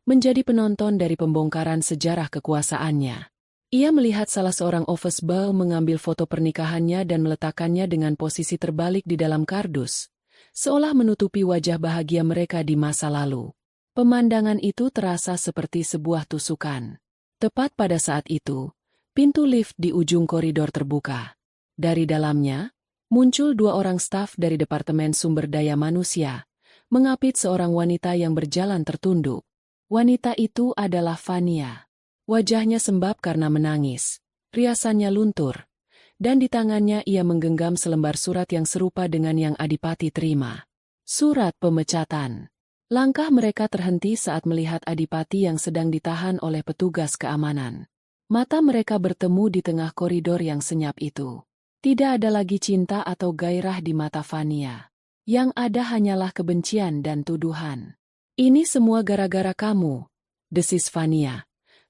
menjadi penonton dari pembongkaran sejarah kekuasaannya. Ia melihat salah seorang office boy mengambil foto pernikahannya dan meletakkannya dengan posisi terbalik di dalam kardus, seolah menutupi wajah bahagia mereka di masa lalu. Pemandangan itu terasa seperti sebuah tusukan. Tepat pada saat itu, pintu lift di ujung koridor terbuka. Dari dalamnya, muncul dua orang staf dari Departemen Sumber Daya Manusia, mengapit seorang wanita yang berjalan tertunduk. Wanita itu adalah Fania. Wajahnya sembab karena menangis, riasannya luntur, dan di tangannya ia menggenggam selembar surat yang serupa dengan yang Adipati terima. Surat pemecatan. Langkah mereka terhenti saat melihat Adipati yang sedang ditahan oleh petugas keamanan. Mata mereka bertemu di tengah koridor yang senyap itu. Tidak ada lagi cinta atau gairah di mata Fania. Yang ada hanyalah kebencian dan tuduhan. "Ini semua gara-gara kamu," desis Fania.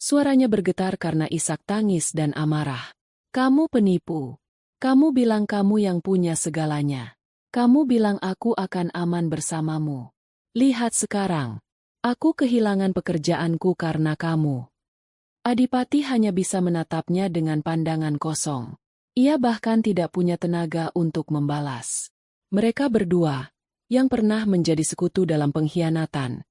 Suaranya bergetar karena isak tangis dan amarah. "Kamu penipu. Kamu bilang kamu yang punya segalanya. Kamu bilang aku akan aman bersamamu. Lihat sekarang. Aku kehilangan pekerjaanku karena kamu." Adipati hanya bisa menatapnya dengan pandangan kosong. Ia bahkan tidak punya tenaga untuk membalas. Mereka berdua, yang pernah menjadi sekutu dalam pengkhianatan,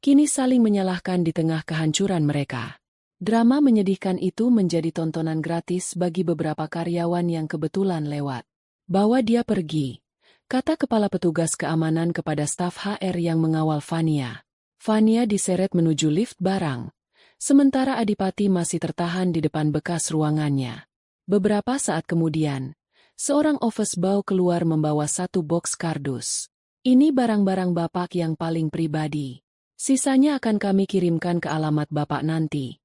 kini saling menyalahkan di tengah kehancuran mereka. Drama menyedihkan itu menjadi tontonan gratis bagi beberapa karyawan yang kebetulan lewat. Bawa dia pergi, kata kepala petugas keamanan kepada staf HR yang mengawal Fania. Fania diseret menuju lift barang, sementara Adipati masih tertahan di depan bekas ruangannya. Beberapa saat kemudian, seorang office boy keluar membawa satu boks kardus. Ini barang-barang Bapak yang paling pribadi. Sisanya akan kami kirimkan ke alamat Bapak nanti.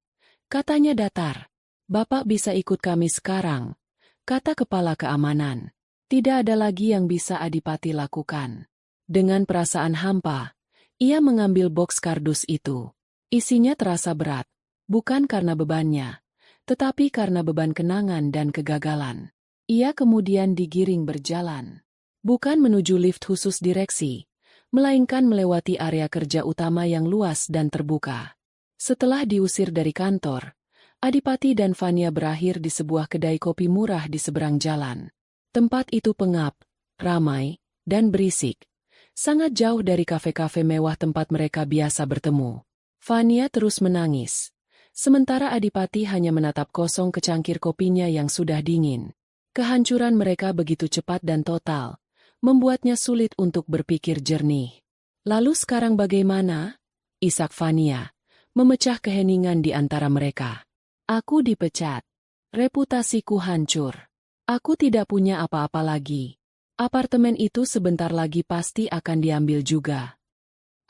Katanya datar. Bapak bisa ikut kami sekarang, kata kepala keamanan. Tidak ada lagi yang bisa Adipati lakukan. Dengan perasaan hampa, ia mengambil boks kardus itu. Isinya terasa berat, bukan karena bebannya, tetapi karena beban kenangan dan kegagalan. Ia kemudian digiring berjalan. Bukan menuju lift khusus direksi, melainkan melewati area kerja utama yang luas dan terbuka. Setelah diusir dari kantor, Adipati dan Fania berakhir di sebuah kedai kopi murah di seberang jalan. Tempat itu pengap, ramai, dan berisik. Sangat jauh dari kafe-kafe mewah tempat mereka biasa bertemu. Fania terus menangis, sementara Adipati hanya menatap kosong ke cangkir kopinya yang sudah dingin. Kehancuran mereka begitu cepat dan total, membuatnya sulit untuk berpikir jernih. Lalu sekarang bagaimana? Isak Fania, memecah keheningan di antara mereka. Aku dipecat. Reputasiku hancur. Aku tidak punya apa-apa lagi. Apartemen itu sebentar lagi pasti akan diambil juga.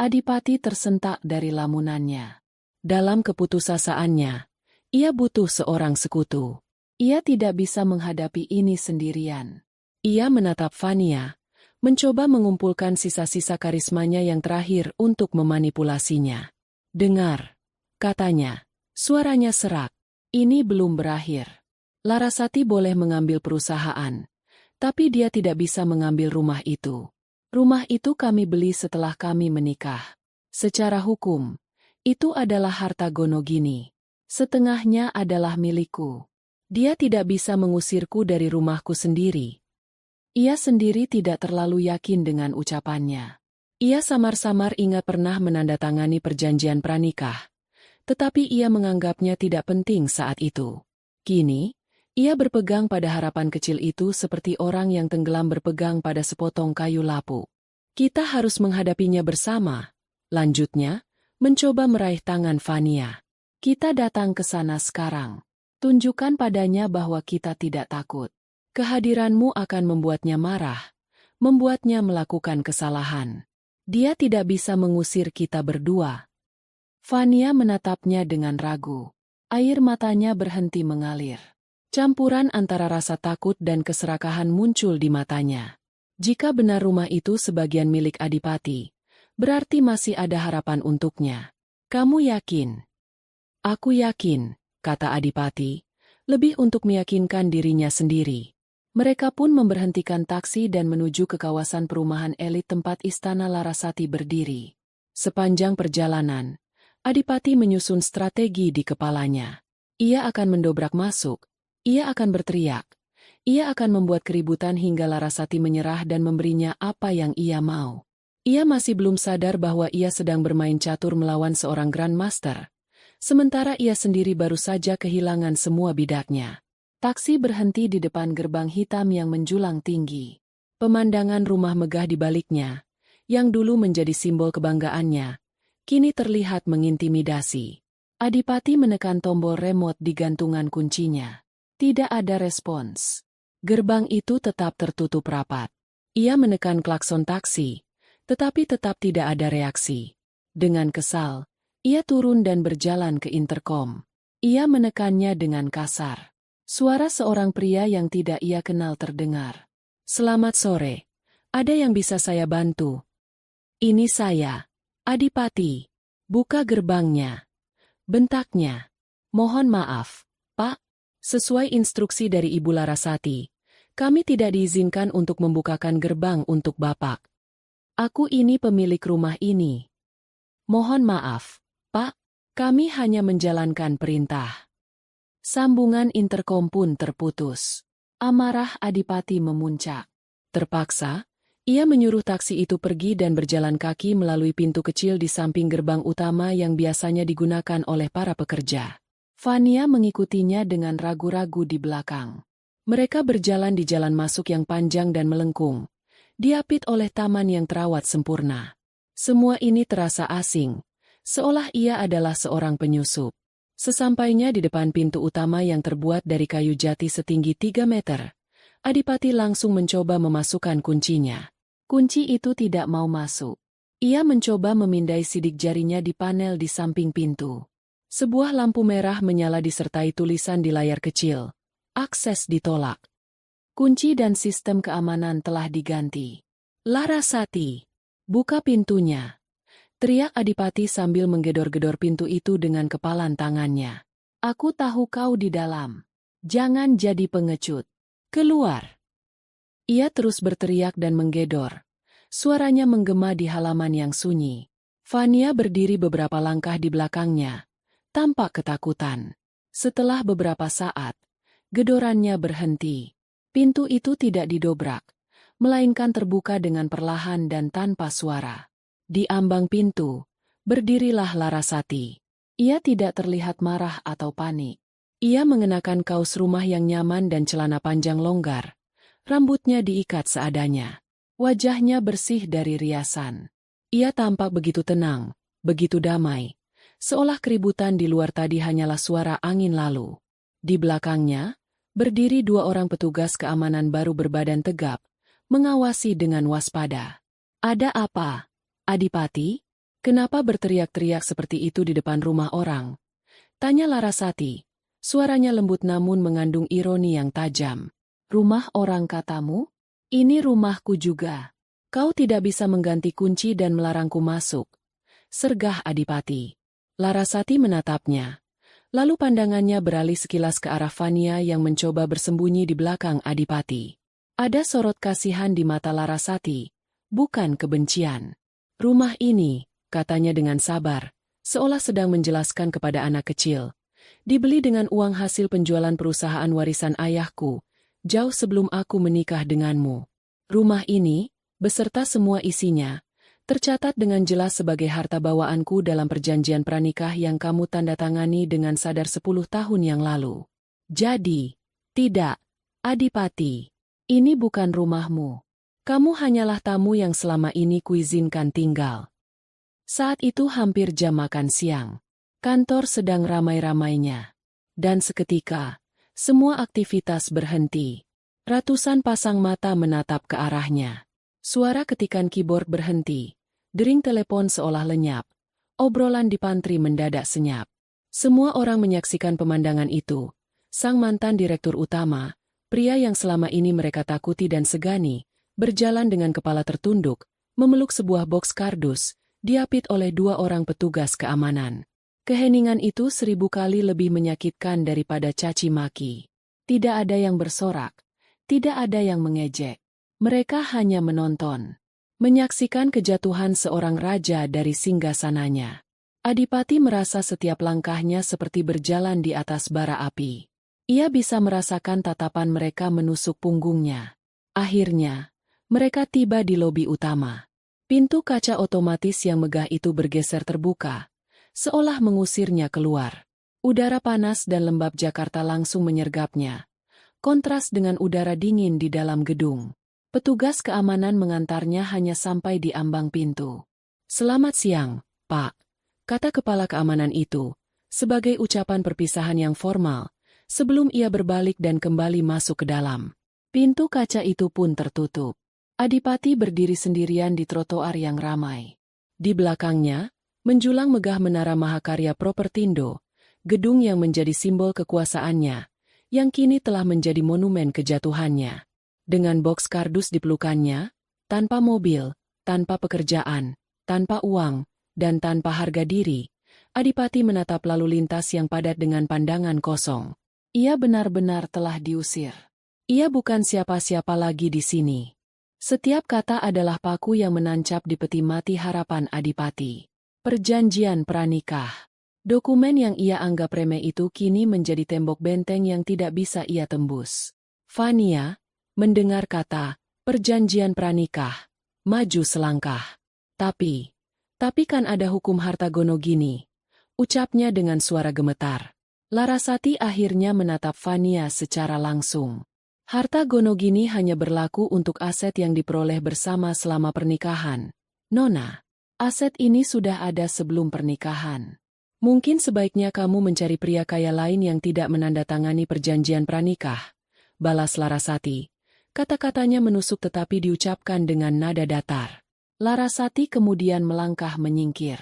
Adipati tersentak dari lamunannya. Dalam keputusasaannya, ia butuh seorang sekutu. Ia tidak bisa menghadapi ini sendirian. Ia menatap Fania, mencoba mengumpulkan sisa-sisa karismanya yang terakhir untuk memanipulasinya. Dengar, katanya, suaranya serak. Ini belum berakhir. Larasati boleh mengambil perusahaan, tapi dia tidak bisa mengambil rumah itu. Rumah itu kami beli setelah kami menikah. Secara hukum, itu adalah harta Gonogini. Setengahnya adalah milikku. Dia tidak bisa mengusirku dari rumahku sendiri. Ia sendiri tidak terlalu yakin dengan ucapannya. Ia samar-samar ingat pernah menandatangani perjanjian pranikah, tetapi ia menganggapnya tidak penting saat itu. Kini, ia berpegang pada harapan kecil itu seperti orang yang tenggelam berpegang pada sepotong kayu lapuk. Kita harus menghadapinya bersama. Lanjutnya, mencoba meraih tangan Fania. Kita datang ke sana sekarang. Tunjukkan padanya bahwa kita tidak takut. Kehadiranmu akan membuatnya marah, membuatnya melakukan kesalahan. Dia tidak bisa mengusir kita berdua. Fania menatapnya dengan ragu. Air matanya berhenti mengalir. Campuran antara rasa takut dan keserakahan muncul di matanya. Jika benar rumah itu sebagian milik Adipati, berarti masih ada harapan untuknya. Kamu yakin? Aku yakin, kata Adipati, lebih untuk meyakinkan dirinya sendiri. Mereka pun memberhentikan taksi dan menuju ke kawasan perumahan elit tempat Istana Larasati berdiri. Sepanjang perjalanan, Adipati menyusun strategi di kepalanya. Ia akan mendobrak masuk, ia akan berteriak, ia akan membuat keributan hingga Larasati menyerah dan memberinya apa yang ia mau. Ia masih belum sadar bahwa ia sedang bermain catur melawan seorang Grandmaster, sementara ia sendiri baru saja kehilangan semua bidaknya. Taksi berhenti di depan gerbang hitam yang menjulang tinggi. Pemandangan rumah megah di baliknya, yang dulu menjadi simbol kebanggaannya, kini terlihat mengintimidasi. Adipati menekan tombol remote di gantungan kuncinya. Tidak ada respons. Gerbang itu tetap tertutup rapat. Ia menekan klakson taksi, tetapi tetap tidak ada reaksi. Dengan kesal, ia turun dan berjalan ke interkom. Ia menekannya dengan kasar. Suara seorang pria yang tidak ia kenal terdengar. Selamat sore. Ada yang bisa saya bantu? Ini saya, Adipati. Buka gerbangnya. Bentaknya. Mohon maaf, Pak. Sesuai instruksi dari Ibu Larasati, kami tidak diizinkan untuk membukakan gerbang untuk Bapak. Aku ini pemilik rumah ini. Mohon maaf, Pak. Kami hanya menjalankan perintah. Sambungan interkom pun terputus. Amarah Adipati memuncak. Terpaksa, Ia menyuruh taksi itu pergi dan berjalan kaki melalui pintu kecil di samping gerbang utama yang biasanya digunakan oleh para pekerja. Fania mengikutinya dengan ragu-ragu di belakang. Mereka berjalan di jalan masuk yang panjang dan melengkung, diapit oleh taman yang terawat sempurna. Semua ini terasa asing, seolah ia adalah seorang penyusup. Sesampainya di depan pintu utama yang terbuat dari kayu jati setinggi 3 meter, Adipati langsung mencoba memasukkan kuncinya. Kunci itu tidak mau masuk. Ia mencoba memindai sidik jarinya di panel di samping pintu. Sebuah lampu merah menyala disertai tulisan di layar kecil. Akses ditolak. Kunci dan sistem keamanan telah diganti. Larasati, buka pintunya. Teriak Adipati sambil menggedor-gedor pintu itu dengan kepalan tangannya. Aku tahu kau di dalam. Jangan jadi pengecut. Keluar. Ia terus berteriak dan menggedor. Suaranya menggema di halaman yang sunyi. Fania berdiri beberapa langkah di belakangnya, tampak ketakutan. Setelah beberapa saat, gedorannya berhenti. Pintu itu tidak didobrak, melainkan terbuka dengan perlahan dan tanpa suara. Di ambang pintu, berdirilah Larasati. Ia tidak terlihat marah atau panik. Ia mengenakan kaos rumah yang nyaman dan celana panjang longgar. Rambutnya diikat seadanya. Wajahnya bersih dari riasan. Ia tampak begitu tenang, begitu damai. Seolah keributan di luar tadi hanyalah suara angin lalu. Di belakangnya, berdiri 2 orang petugas keamanan baru berbadan tegap, mengawasi dengan waspada. Ada apa, Adipati? Kenapa berteriak-teriak seperti itu di depan rumah orang? Tanya Larasati. Suaranya lembut namun mengandung ironi yang tajam. Rumah orang katamu? Ini rumahku juga. Kau tidak bisa mengganti kunci dan melarangku masuk. Sergah Adipati. Larasati menatapnya. Lalu pandangannya beralih sekilas ke arah Fania yang mencoba bersembunyi di belakang Adipati. Ada sorot kasihan di mata Larasati, bukan kebencian. Rumah ini, katanya dengan sabar, seolah sedang menjelaskan kepada anak kecil, dibeli dengan uang hasil penjualan perusahaan warisan ayahku, jauh sebelum aku menikah denganmu. Rumah ini, beserta semua isinya, tercatat dengan jelas sebagai harta bawaanku dalam perjanjian pranikah yang kamu tanda tangani dengan sadar 10 tahun yang lalu. Jadi, tidak, Adipati, ini bukan rumahmu. Kamu hanyalah tamu yang selama ini kuizinkan tinggal. Saat itu hampir jam makan siang. Kantor sedang ramai-ramainya. Dan seketika, semua aktivitas berhenti. Ratusan pasang mata menatap ke arahnya. Suara ketikan keyboard berhenti. Dering telepon seolah lenyap. Obrolan di pantry mendadak senyap. Semua orang menyaksikan pemandangan itu. Sang mantan direktur utama, pria yang selama ini mereka takuti dan segani, berjalan dengan kepala tertunduk, memeluk sebuah boks kardus, diapit oleh 2 orang petugas keamanan. Keheningan itu 1000 kali lebih menyakitkan daripada caci maki. Tidak ada yang bersorak, tidak ada yang mengejek. Mereka hanya menonton, menyaksikan kejatuhan seorang raja dari singgasananya. Adipati merasa setiap langkahnya seperti berjalan di atas bara api. Ia bisa merasakan tatapan mereka menusuk punggungnya. Akhirnya, mereka tiba di lobi utama. Pintu kaca otomatis yang megah itu bergeser terbuka, seolah mengusirnya keluar. Udara panas dan lembab Jakarta langsung menyergapnya, kontras dengan udara dingin di dalam gedung. Petugas keamanan mengantarnya hanya sampai di ambang pintu. "Selamat siang, Pak," kata kepala keamanan itu, sebagai ucapan perpisahan yang formal, sebelum ia berbalik dan kembali masuk ke dalam. Pintu kaca itu pun tertutup. Adipati berdiri sendirian di trotoar yang ramai. Di belakangnya, menjulang megah menara Mahakarya Propertindo, gedung yang menjadi simbol kekuasaannya, yang kini telah menjadi monumen kejatuhannya. Dengan boks kardus di pelukannya, tanpa mobil, tanpa pekerjaan, tanpa uang, dan tanpa harga diri, Adipati menatap lalu lintas yang padat dengan pandangan kosong. Ia benar-benar telah diusir. Ia bukan siapa-siapa lagi di sini. Setiap kata adalah paku yang menancap di peti mati harapan Adipati. Perjanjian pranikah. Dokumen yang ia anggap remeh itu kini menjadi tembok benteng yang tidak bisa ia tembus. Fania, mendengar kata perjanjian pranikah, maju selangkah. Tapi kan ada hukum harta gono gini, ucapnya dengan suara gemetar. Larasati akhirnya menatap Fania secara langsung. Harta gono gini hanya berlaku untuk aset yang diperoleh bersama selama pernikahan. Nona, aset ini sudah ada sebelum pernikahan. Mungkin sebaiknya kamu mencari pria kaya lain yang tidak menandatangani perjanjian pranikah, balas Larasati. Kata-katanya menusuk tetapi diucapkan dengan nada datar. Larasati kemudian melangkah menyingkir.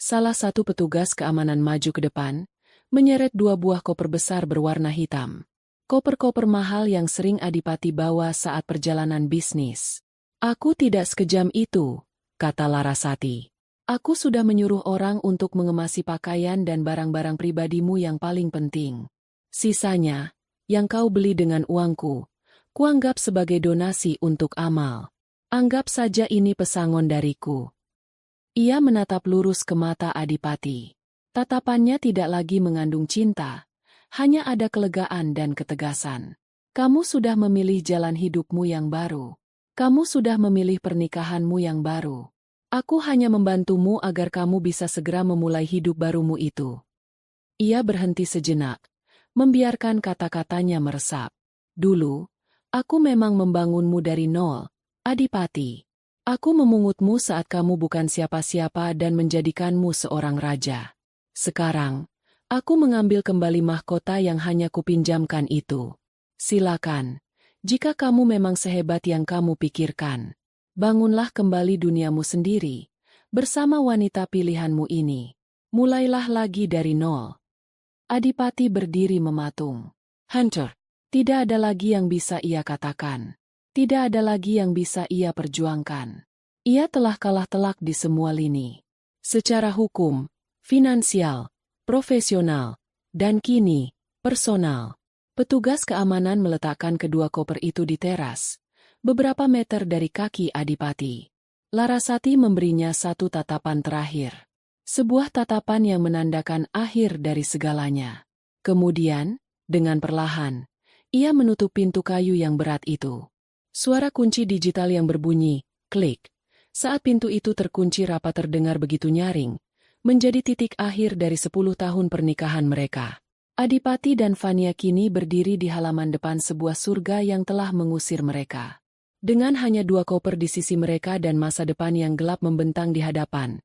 Salah satu petugas keamanan maju ke depan, menyeret 2 buah koper besar berwarna hitam. Koper-koper mahal yang sering Adipati bawa saat perjalanan bisnis. Aku tidak sekejam itu, kata Larasati. Aku sudah menyuruh orang untuk mengemasi pakaian dan barang-barang pribadimu yang paling penting. Sisanya, yang kau beli dengan uangku, kuanggap sebagai donasi untuk amal. Anggap saja ini pesangon dariku. Ia menatap lurus ke mata Adipati. Tatapannya tidak lagi mengandung cinta. Hanya ada kelegaan dan ketegasan. Kamu sudah memilih jalan hidupmu yang baru. Kamu sudah memilih pernikahanmu yang baru. Aku hanya membantumu agar kamu bisa segera memulai hidup barumu itu. Ia berhenti sejenak, membiarkan kata-katanya meresap. Dulu, aku memang membangunmu dari nol, Adipati. Aku memungutmu saat kamu bukan siapa-siapa dan menjadikanmu seorang raja. Sekarang, aku mengambil kembali mahkota yang hanya kupinjamkan itu. Silakan, jika kamu memang sehebat yang kamu pikirkan, bangunlah kembali duniamu sendiri, bersama wanita pilihanmu ini. Mulailah lagi dari nol. Adipati berdiri mematung. Hancur. Tidak ada lagi yang bisa ia katakan. Tidak ada lagi yang bisa ia perjuangkan. Ia telah kalah telak di semua lini. Secara hukum, finansial, profesional, dan kini, personal. Petugas keamanan meletakkan kedua koper itu di teras, beberapa meter dari kaki Adipati. Larasati memberinya satu tatapan terakhir. Sebuah tatapan yang menandakan akhir dari segalanya. Kemudian, dengan perlahan, ia menutup pintu kayu yang berat itu. Suara kunci digital yang berbunyi, klik. Saat pintu itu terkunci rapat terdengar begitu nyaring, menjadi titik akhir dari 10 tahun pernikahan mereka. Adipati dan Fania kini berdiri di halaman depan sebuah surga yang telah mengusir mereka. Dengan hanya 2 koper di sisi mereka dan masa depan yang gelap membentang di hadapan,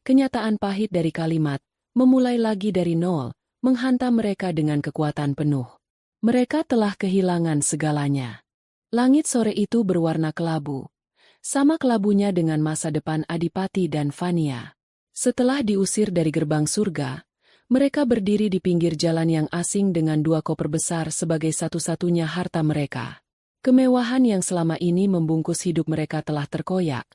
kenyataan pahit dari kalimat, memulai lagi dari nol, menghantam mereka dengan kekuatan penuh. Mereka telah kehilangan segalanya. Langit sore itu berwarna kelabu. Sama kelabunya dengan masa depan Adipati dan Fania. Setelah diusir dari gerbang surga, mereka berdiri di pinggir jalan yang asing dengan 2 koper besar sebagai satu-satunya harta mereka. Kemewahan yang selama ini membungkus hidup mereka telah terkoyak,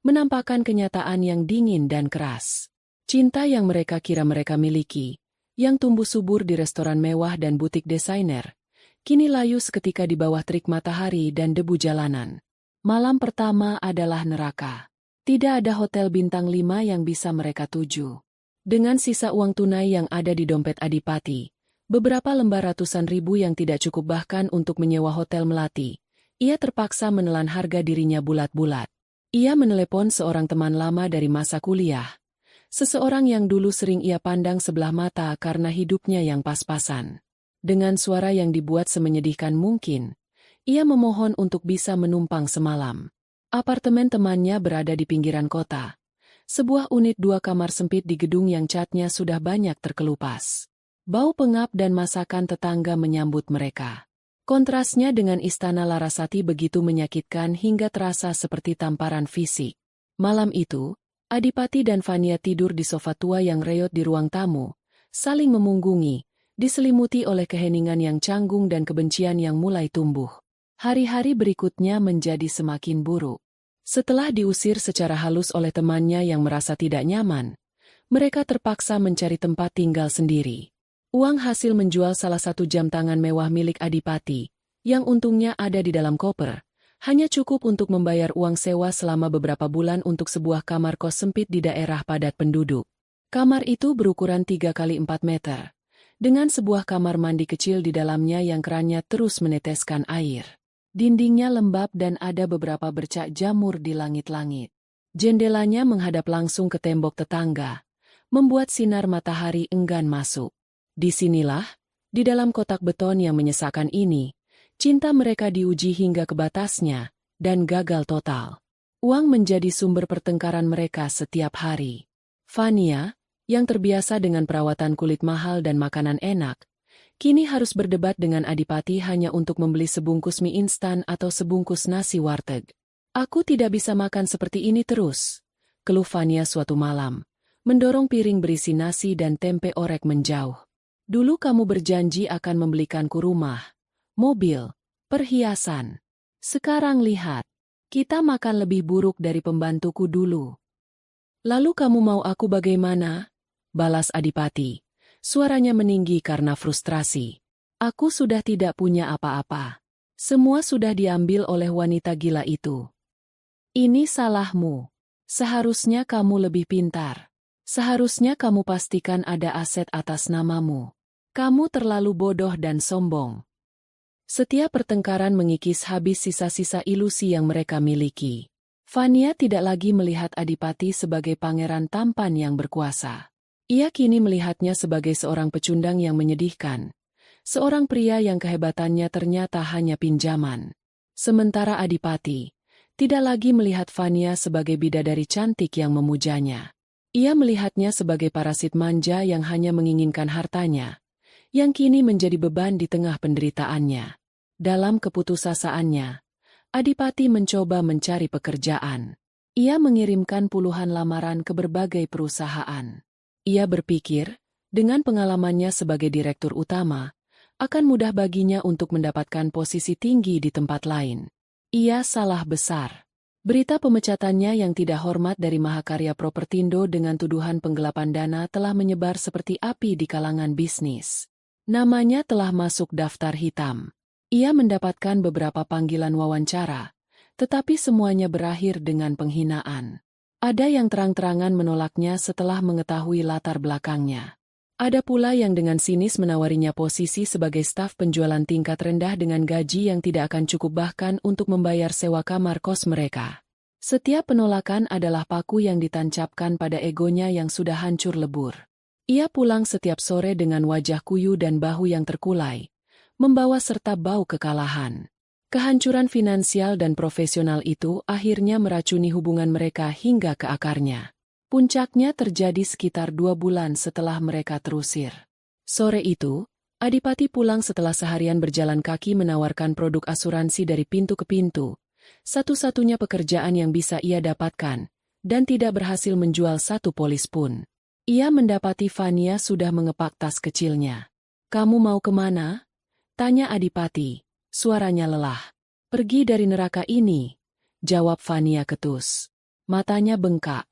menampakkan kenyataan yang dingin dan keras. Cinta yang mereka kira mereka miliki, yang tumbuh subur di restoran mewah dan butik desainer, kini layu seketika di bawah terik matahari dan debu jalanan. Malam pertama adalah neraka. Tidak ada hotel bintang 5 yang bisa mereka tuju. Dengan sisa uang tunai yang ada di dompet Adipati, beberapa lembar ratusan ribu yang tidak cukup bahkan untuk menyewa hotel melati, ia terpaksa menelan harga dirinya bulat-bulat. Ia menelepon seorang teman lama dari masa kuliah. Seseorang yang dulu sering ia pandang sebelah mata karena hidupnya yang pas-pasan. Dengan suara yang dibuat semenyedihkan mungkin, ia memohon untuk bisa menumpang semalam. Apartemen temannya berada di pinggiran kota. Sebuah unit 2 kamar sempit di gedung yang catnya sudah banyak terkelupas. Bau pengap dan masakan tetangga menyambut mereka. Kontrasnya dengan istana Larasati begitu menyakitkan hingga terasa seperti tamparan fisik. Malam itu, Adipati dan Fania tidur di sofa tua yang reot di ruang tamu, saling memunggungi, diselimuti oleh keheningan yang canggung dan kebencian yang mulai tumbuh. Hari-hari berikutnya menjadi semakin buruk. Setelah diusir secara halus oleh temannya yang merasa tidak nyaman, mereka terpaksa mencari tempat tinggal sendiri. Uang hasil menjual salah satu jam tangan mewah milik Adipati, yang untungnya ada di dalam koper, hanya cukup untuk membayar uang sewa selama beberapa bulan untuk sebuah kamar kos sempit di daerah padat penduduk. Kamar itu berukuran 3 kali 4 meter, dengan sebuah kamar mandi kecil di dalamnya yang kerannya terus meneteskan air. Dindingnya lembab dan ada beberapa bercak jamur di langit-langit. Jendelanya menghadap langsung ke tembok tetangga, membuat sinar matahari enggan masuk. Disinilah, di dalam kotak beton yang menyesakkan ini, cinta mereka diuji hingga ke batasnya, dan gagal total. Uang menjadi sumber pertengkaran mereka setiap hari. Fania, yang terbiasa dengan perawatan kulit mahal dan makanan enak, kini harus berdebat dengan Adipati hanya untuk membeli sebungkus mie instan atau sebungkus nasi warteg. Aku tidak bisa makan seperti ini terus, keluh Fania suatu malam, mendorong piring berisi nasi dan tempe orek menjauh. Dulu kamu berjanji akan membelikanku rumah, mobil, perhiasan. Sekarang lihat. Kita makan lebih buruk dari pembantuku dulu. Lalu kamu mau aku bagaimana? Balas Adipati. Suaranya meninggi karena frustrasi. Aku sudah tidak punya apa-apa. Semua sudah diambil oleh wanita gila itu. Ini salahmu. Seharusnya kamu lebih pintar. Seharusnya kamu pastikan ada aset atas namamu. Kamu terlalu bodoh dan sombong. Setiap pertengkaran mengikis habis sisa-sisa ilusi yang mereka miliki. Fania tidak lagi melihat Adipati sebagai pangeran tampan yang berkuasa. Ia kini melihatnya sebagai seorang pecundang yang menyedihkan. Seorang pria yang kehebatannya ternyata hanya pinjaman. Sementara Adipati tidak lagi melihat Fania sebagai bidadari cantik yang memujanya. Ia melihatnya sebagai parasit manja yang hanya menginginkan hartanya, yang kini menjadi beban di tengah penderitaannya. Dalam keputusasaannya, Adipati mencoba mencari pekerjaan. Ia mengirimkan puluhan lamaran ke berbagai perusahaan. Ia berpikir, dengan pengalamannya sebagai direktur utama, akan mudah baginya untuk mendapatkan posisi tinggi di tempat lain. Ia salah besar. Berita pemecatannya yang tidak hormat dari Mahakarya Propertindo dengan tuduhan penggelapan dana telah menyebar seperti api di kalangan bisnis. Namanya telah masuk daftar hitam. Ia mendapatkan beberapa panggilan wawancara, tetapi semuanya berakhir dengan penghinaan. Ada yang terang-terangan menolaknya setelah mengetahui latar belakangnya. Ada pula yang dengan sinis menawarinya posisi sebagai staf penjualan tingkat rendah dengan gaji yang tidak akan cukup bahkan untuk membayar sewa kamar kos mereka. Setiap penolakan adalah paku yang ditancapkan pada egonya yang sudah hancur lebur. Ia pulang setiap sore dengan wajah kuyu dan bahu yang terkulai, membawa serta bau kekalahan. Kehancuran finansial dan profesional itu akhirnya meracuni hubungan mereka hingga ke akarnya. Puncaknya terjadi sekitar 2 bulan setelah mereka terusir. Sore itu, Adipati pulang setelah seharian berjalan kaki menawarkan produk asuransi dari pintu ke pintu, satu-satunya pekerjaan yang bisa ia dapatkan, dan tidak berhasil menjual satu polis pun. Ia mendapati Fania sudah mengepak tas kecilnya. "Kamu mau kemana?" tanya Adipati, suaranya lelah. "Pergi dari neraka ini," jawab Fania ketus. Matanya bengkak,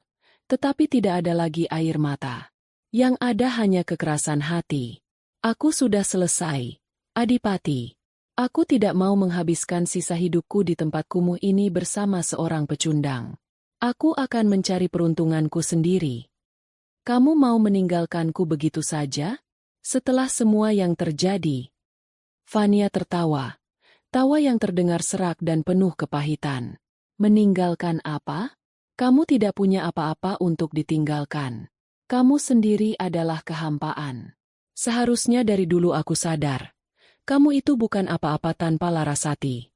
tetapi tidak ada lagi air mata. Yang ada hanya kekerasan hati. "Aku sudah selesai, Adipati. Aku tidak mau menghabiskan sisa hidupku di tempat kumuh ini bersama seorang pecundang. Aku akan mencari peruntunganku sendiri." "Kamu mau meninggalkanku begitu saja? Setelah semua yang terjadi?" Fania tertawa. Tawa yang terdengar serak dan penuh kepahitan. "Meninggalkan apa? Kamu tidak punya apa-apa untuk ditinggalkan. Kamu sendiri adalah kehampaan. Seharusnya dari dulu aku sadar. Kamu itu bukan apa-apa tanpa Larasati."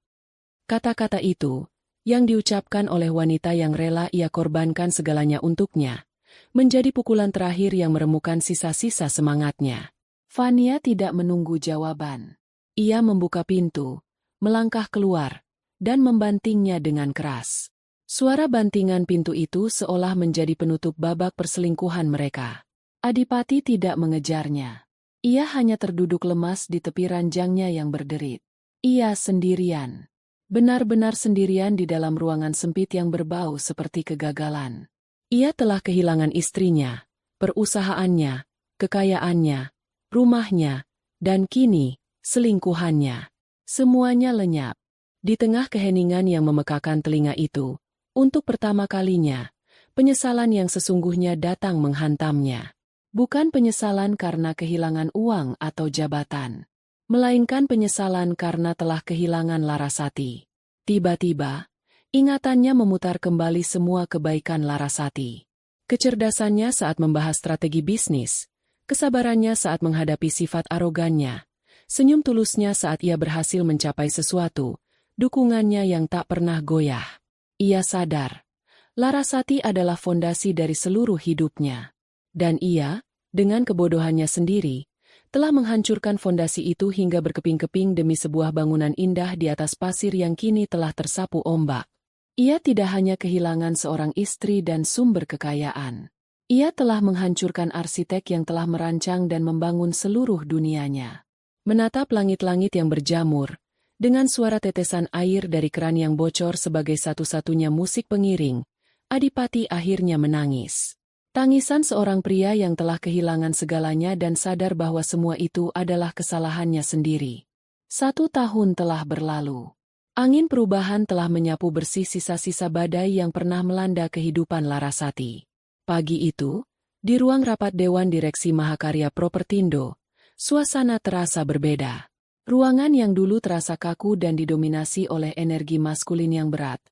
Kata-kata itu, yang diucapkan oleh wanita yang rela ia korbankan segalanya untuknya, menjadi pukulan terakhir yang meremukan sisa-sisa semangatnya. Fania tidak menunggu jawaban. Ia membuka pintu, melangkah keluar, dan membantingnya dengan keras. Suara bantingan pintu itu seolah menjadi penutup babak perselingkuhan mereka. Adipati tidak mengejarnya. Ia hanya terduduk lemas di tepi ranjangnya yang berderit. Ia sendirian. Benar-benar sendirian di dalam ruangan sempit yang berbau seperti kegagalan. Ia telah kehilangan istrinya, perusahaannya, kekayaannya, rumahnya, dan kini, selingkuhannya. Semuanya lenyap. Di tengah keheningan yang memekakan telinga itu, untuk pertama kalinya, penyesalan yang sesungguhnya datang menghantamnya. Bukan penyesalan karena kehilangan uang atau jabatan. melainkan penyesalan karena telah kehilangan Larasati. Tiba-tiba, ingatannya memutar kembali semua kebaikan Larasati. Kecerdasannya saat membahas strategi bisnis, kesabarannya saat menghadapi sifat arogannya, senyum tulusnya saat ia berhasil mencapai sesuatu, dukungannya yang tak pernah goyah. Ia sadar, Larasati adalah fondasi dari seluruh hidupnya. Dan ia, dengan kebodohannya sendiri, telah menghancurkan fondasi itu hingga berkeping-keping demi sebuah bangunan indah di atas pasir yang kini telah tersapu ombak. Ia tidak hanya kehilangan seorang istri dan sumber kekayaan. Ia telah menghancurkan arsitek yang telah merancang dan membangun seluruh dunianya. Menatap langit-langit yang berjamur, dengan suara tetesan air dari keran yang bocor sebagai satu-satunya musik pengiring, Adipati akhirnya menangis. Tangisan seorang pria yang telah kehilangan segalanya dan sadar bahwa semua itu adalah kesalahannya sendiri. 1 tahun telah berlalu. Angin perubahan telah menyapu bersih sisa-sisa badai yang pernah melanda kehidupan Larasati. Pagi itu, di ruang rapat Dewan Direksi Mahakarya Propertindo, suasana terasa berbeda. Ruangan yang dulu terasa kaku dan didominasi oleh energi maskulin yang berat,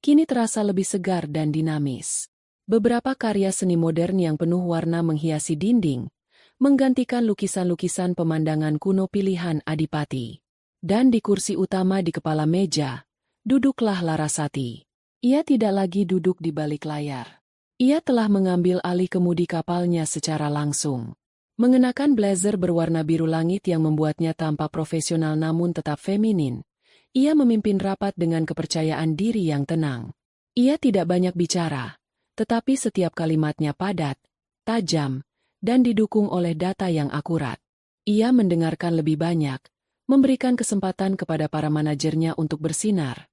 kini terasa lebih segar dan dinamis. Beberapa karya seni modern yang penuh warna menghiasi dinding, menggantikan lukisan-lukisan pemandangan kuno pilihan Adipati. Dan di kursi utama di kepala meja, duduklah Larasati. Ia tidak lagi duduk di balik layar. Ia telah mengambil alih kemudi kapalnya secara langsung. Mengenakan blazer berwarna biru langit yang membuatnya tampak profesional namun tetap feminin, ia memimpin rapat dengan kepercayaan diri yang tenang. Ia tidak banyak bicara, tetapi setiap kalimatnya padat, tajam, dan didukung oleh data yang akurat. Ia mendengarkan lebih banyak, memberikan kesempatan kepada para manajernya untuk bersinar,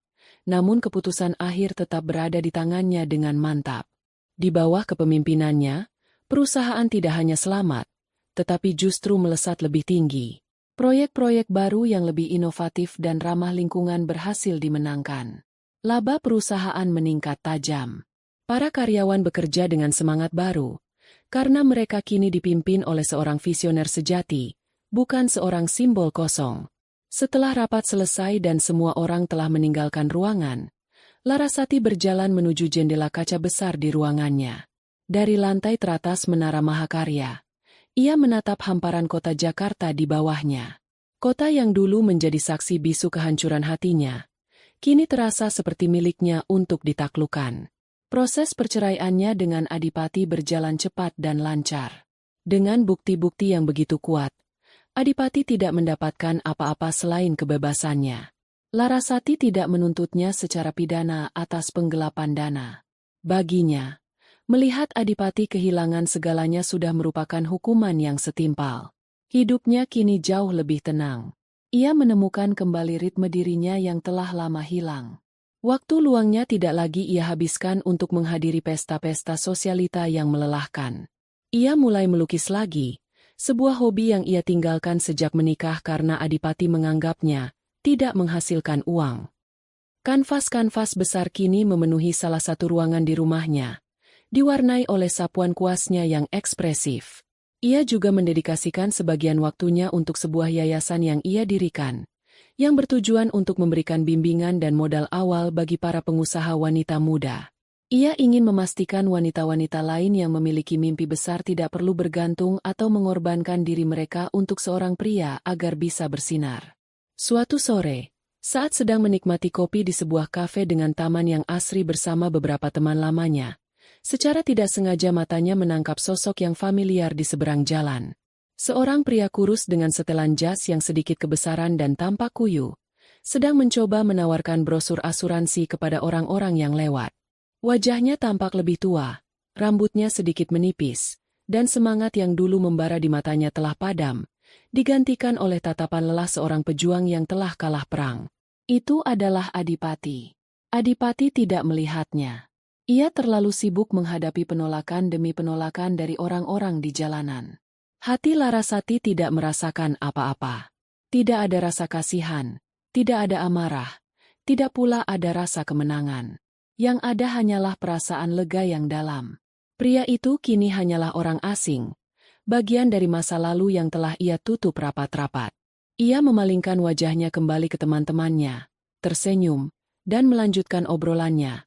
namun keputusan akhir tetap berada di tangannya dengan mantap. Di bawah kepemimpinannya, perusahaan tidak hanya selamat, tetapi justru melesat lebih tinggi. Proyek-proyek baru yang lebih inovatif dan ramah lingkungan berhasil dimenangkan. Laba perusahaan meningkat tajam. Para karyawan bekerja dengan semangat baru, karena mereka kini dipimpin oleh seorang visioner sejati, bukan seorang simbol kosong. Setelah rapat selesai dan semua orang telah meninggalkan ruangan, Larasati berjalan menuju jendela kaca besar di ruangannya. Dari lantai teratas Menara Mahakarya, ia menatap hamparan kota Jakarta di bawahnya. Kota yang dulu menjadi saksi bisu kehancuran hatinya, kini terasa seperti miliknya untuk ditaklukkan. Proses perceraiannya dengan Adipati berjalan cepat dan lancar. Dengan bukti-bukti yang begitu kuat, Adipati tidak mendapatkan apa-apa selain kebebasannya. Larasati tidak menuntutnya secara pidana atas penggelapan dana. Baginya, melihat Adipati kehilangan segalanya sudah merupakan hukuman yang setimpal. Hidupnya kini jauh lebih tenang. Ia menemukan kembali ritme dirinya yang telah lama hilang. Waktu luangnya tidak lagi ia habiskan untuk menghadiri pesta-pesta sosialita yang melelahkan. Ia mulai melukis lagi, sebuah hobi yang ia tinggalkan sejak menikah karena Adipati menganggapnya tidak menghasilkan uang. Kanvas-kanvas besar kini memenuhi salah satu ruangan di rumahnya, diwarnai oleh sapuan kuasnya yang ekspresif. Ia juga mendedikasikan sebagian waktunya untuk sebuah yayasan yang ia dirikan, yang bertujuan untuk memberikan bimbingan dan modal awal bagi para pengusaha wanita muda. Ia ingin memastikan wanita-wanita lain yang memiliki mimpi besar tidak perlu bergantung atau mengorbankan diri mereka untuk seorang pria agar bisa bersinar. Suatu sore, saat sedang menikmati kopi di sebuah kafe dengan taman yang asri bersama beberapa teman lamanya, secara tidak sengaja matanya menangkap sosok yang familiar di seberang jalan. Seorang pria kurus dengan setelan jas yang sedikit kebesaran dan tampak kuyu, sedang mencoba menawarkan brosur asuransi kepada orang-orang yang lewat. Wajahnya tampak lebih tua, rambutnya sedikit menipis, dan semangat yang dulu membara di matanya telah padam, digantikan oleh tatapan lelah seorang pejuang yang telah kalah perang. Itu adalah Adipati. Adipati tidak melihatnya. Ia terlalu sibuk menghadapi penolakan demi penolakan dari orang-orang di jalanan. Hati Larasati tidak merasakan apa-apa. Tidak ada rasa kasihan, tidak ada amarah, tidak pula ada rasa kemenangan. Yang ada hanyalah perasaan lega yang dalam. Pria itu kini hanyalah orang asing, bagian dari masa lalu yang telah ia tutup rapat-rapat. Ia memalingkan wajahnya kembali ke teman-temannya, tersenyum, dan melanjutkan obrolannya.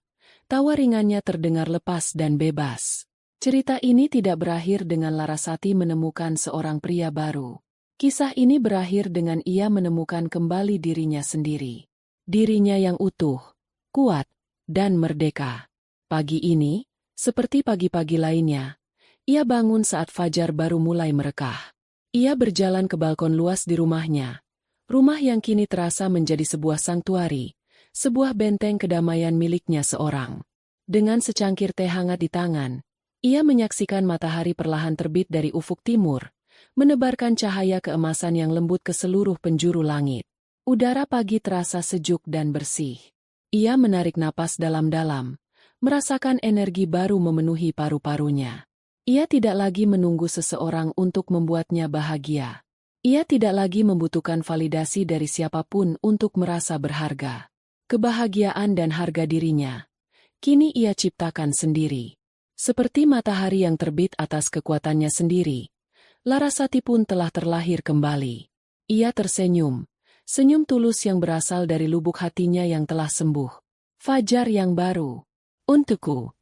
Tawa ringannya terdengar lepas dan bebas. Cerita ini tidak berakhir dengan Larasati menemukan seorang pria baru. Kisah ini berakhir dengan ia menemukan kembali dirinya sendiri. Dirinya yang utuh, kuat, dan merdeka. Pagi ini, seperti pagi-pagi lainnya, ia bangun saat fajar baru mulai merekah. Ia berjalan ke balkon luas di rumahnya. Rumah yang kini terasa menjadi sebuah sanktuari, sebuah benteng kedamaian miliknya seorang. Dengan secangkir teh hangat di tangan, ia menyaksikan matahari perlahan terbit dari ufuk timur, menebarkan cahaya keemasan yang lembut ke seluruh penjuru langit. Udara pagi terasa sejuk dan bersih. Ia menarik napas dalam-dalam, merasakan energi baru memenuhi paru-parunya. Ia tidak lagi menunggu seseorang untuk membuatnya bahagia. Ia tidak lagi membutuhkan validasi dari siapapun untuk merasa berharga. Kebahagiaan dan harga dirinya, kini ia ciptakan sendiri. Seperti matahari yang terbit atas kekuatannya sendiri, Larasati pun telah terlahir kembali. Ia tersenyum, senyum tulus yang berasal dari lubuk hatinya yang telah sembuh. Fajar yang baru. Untukku.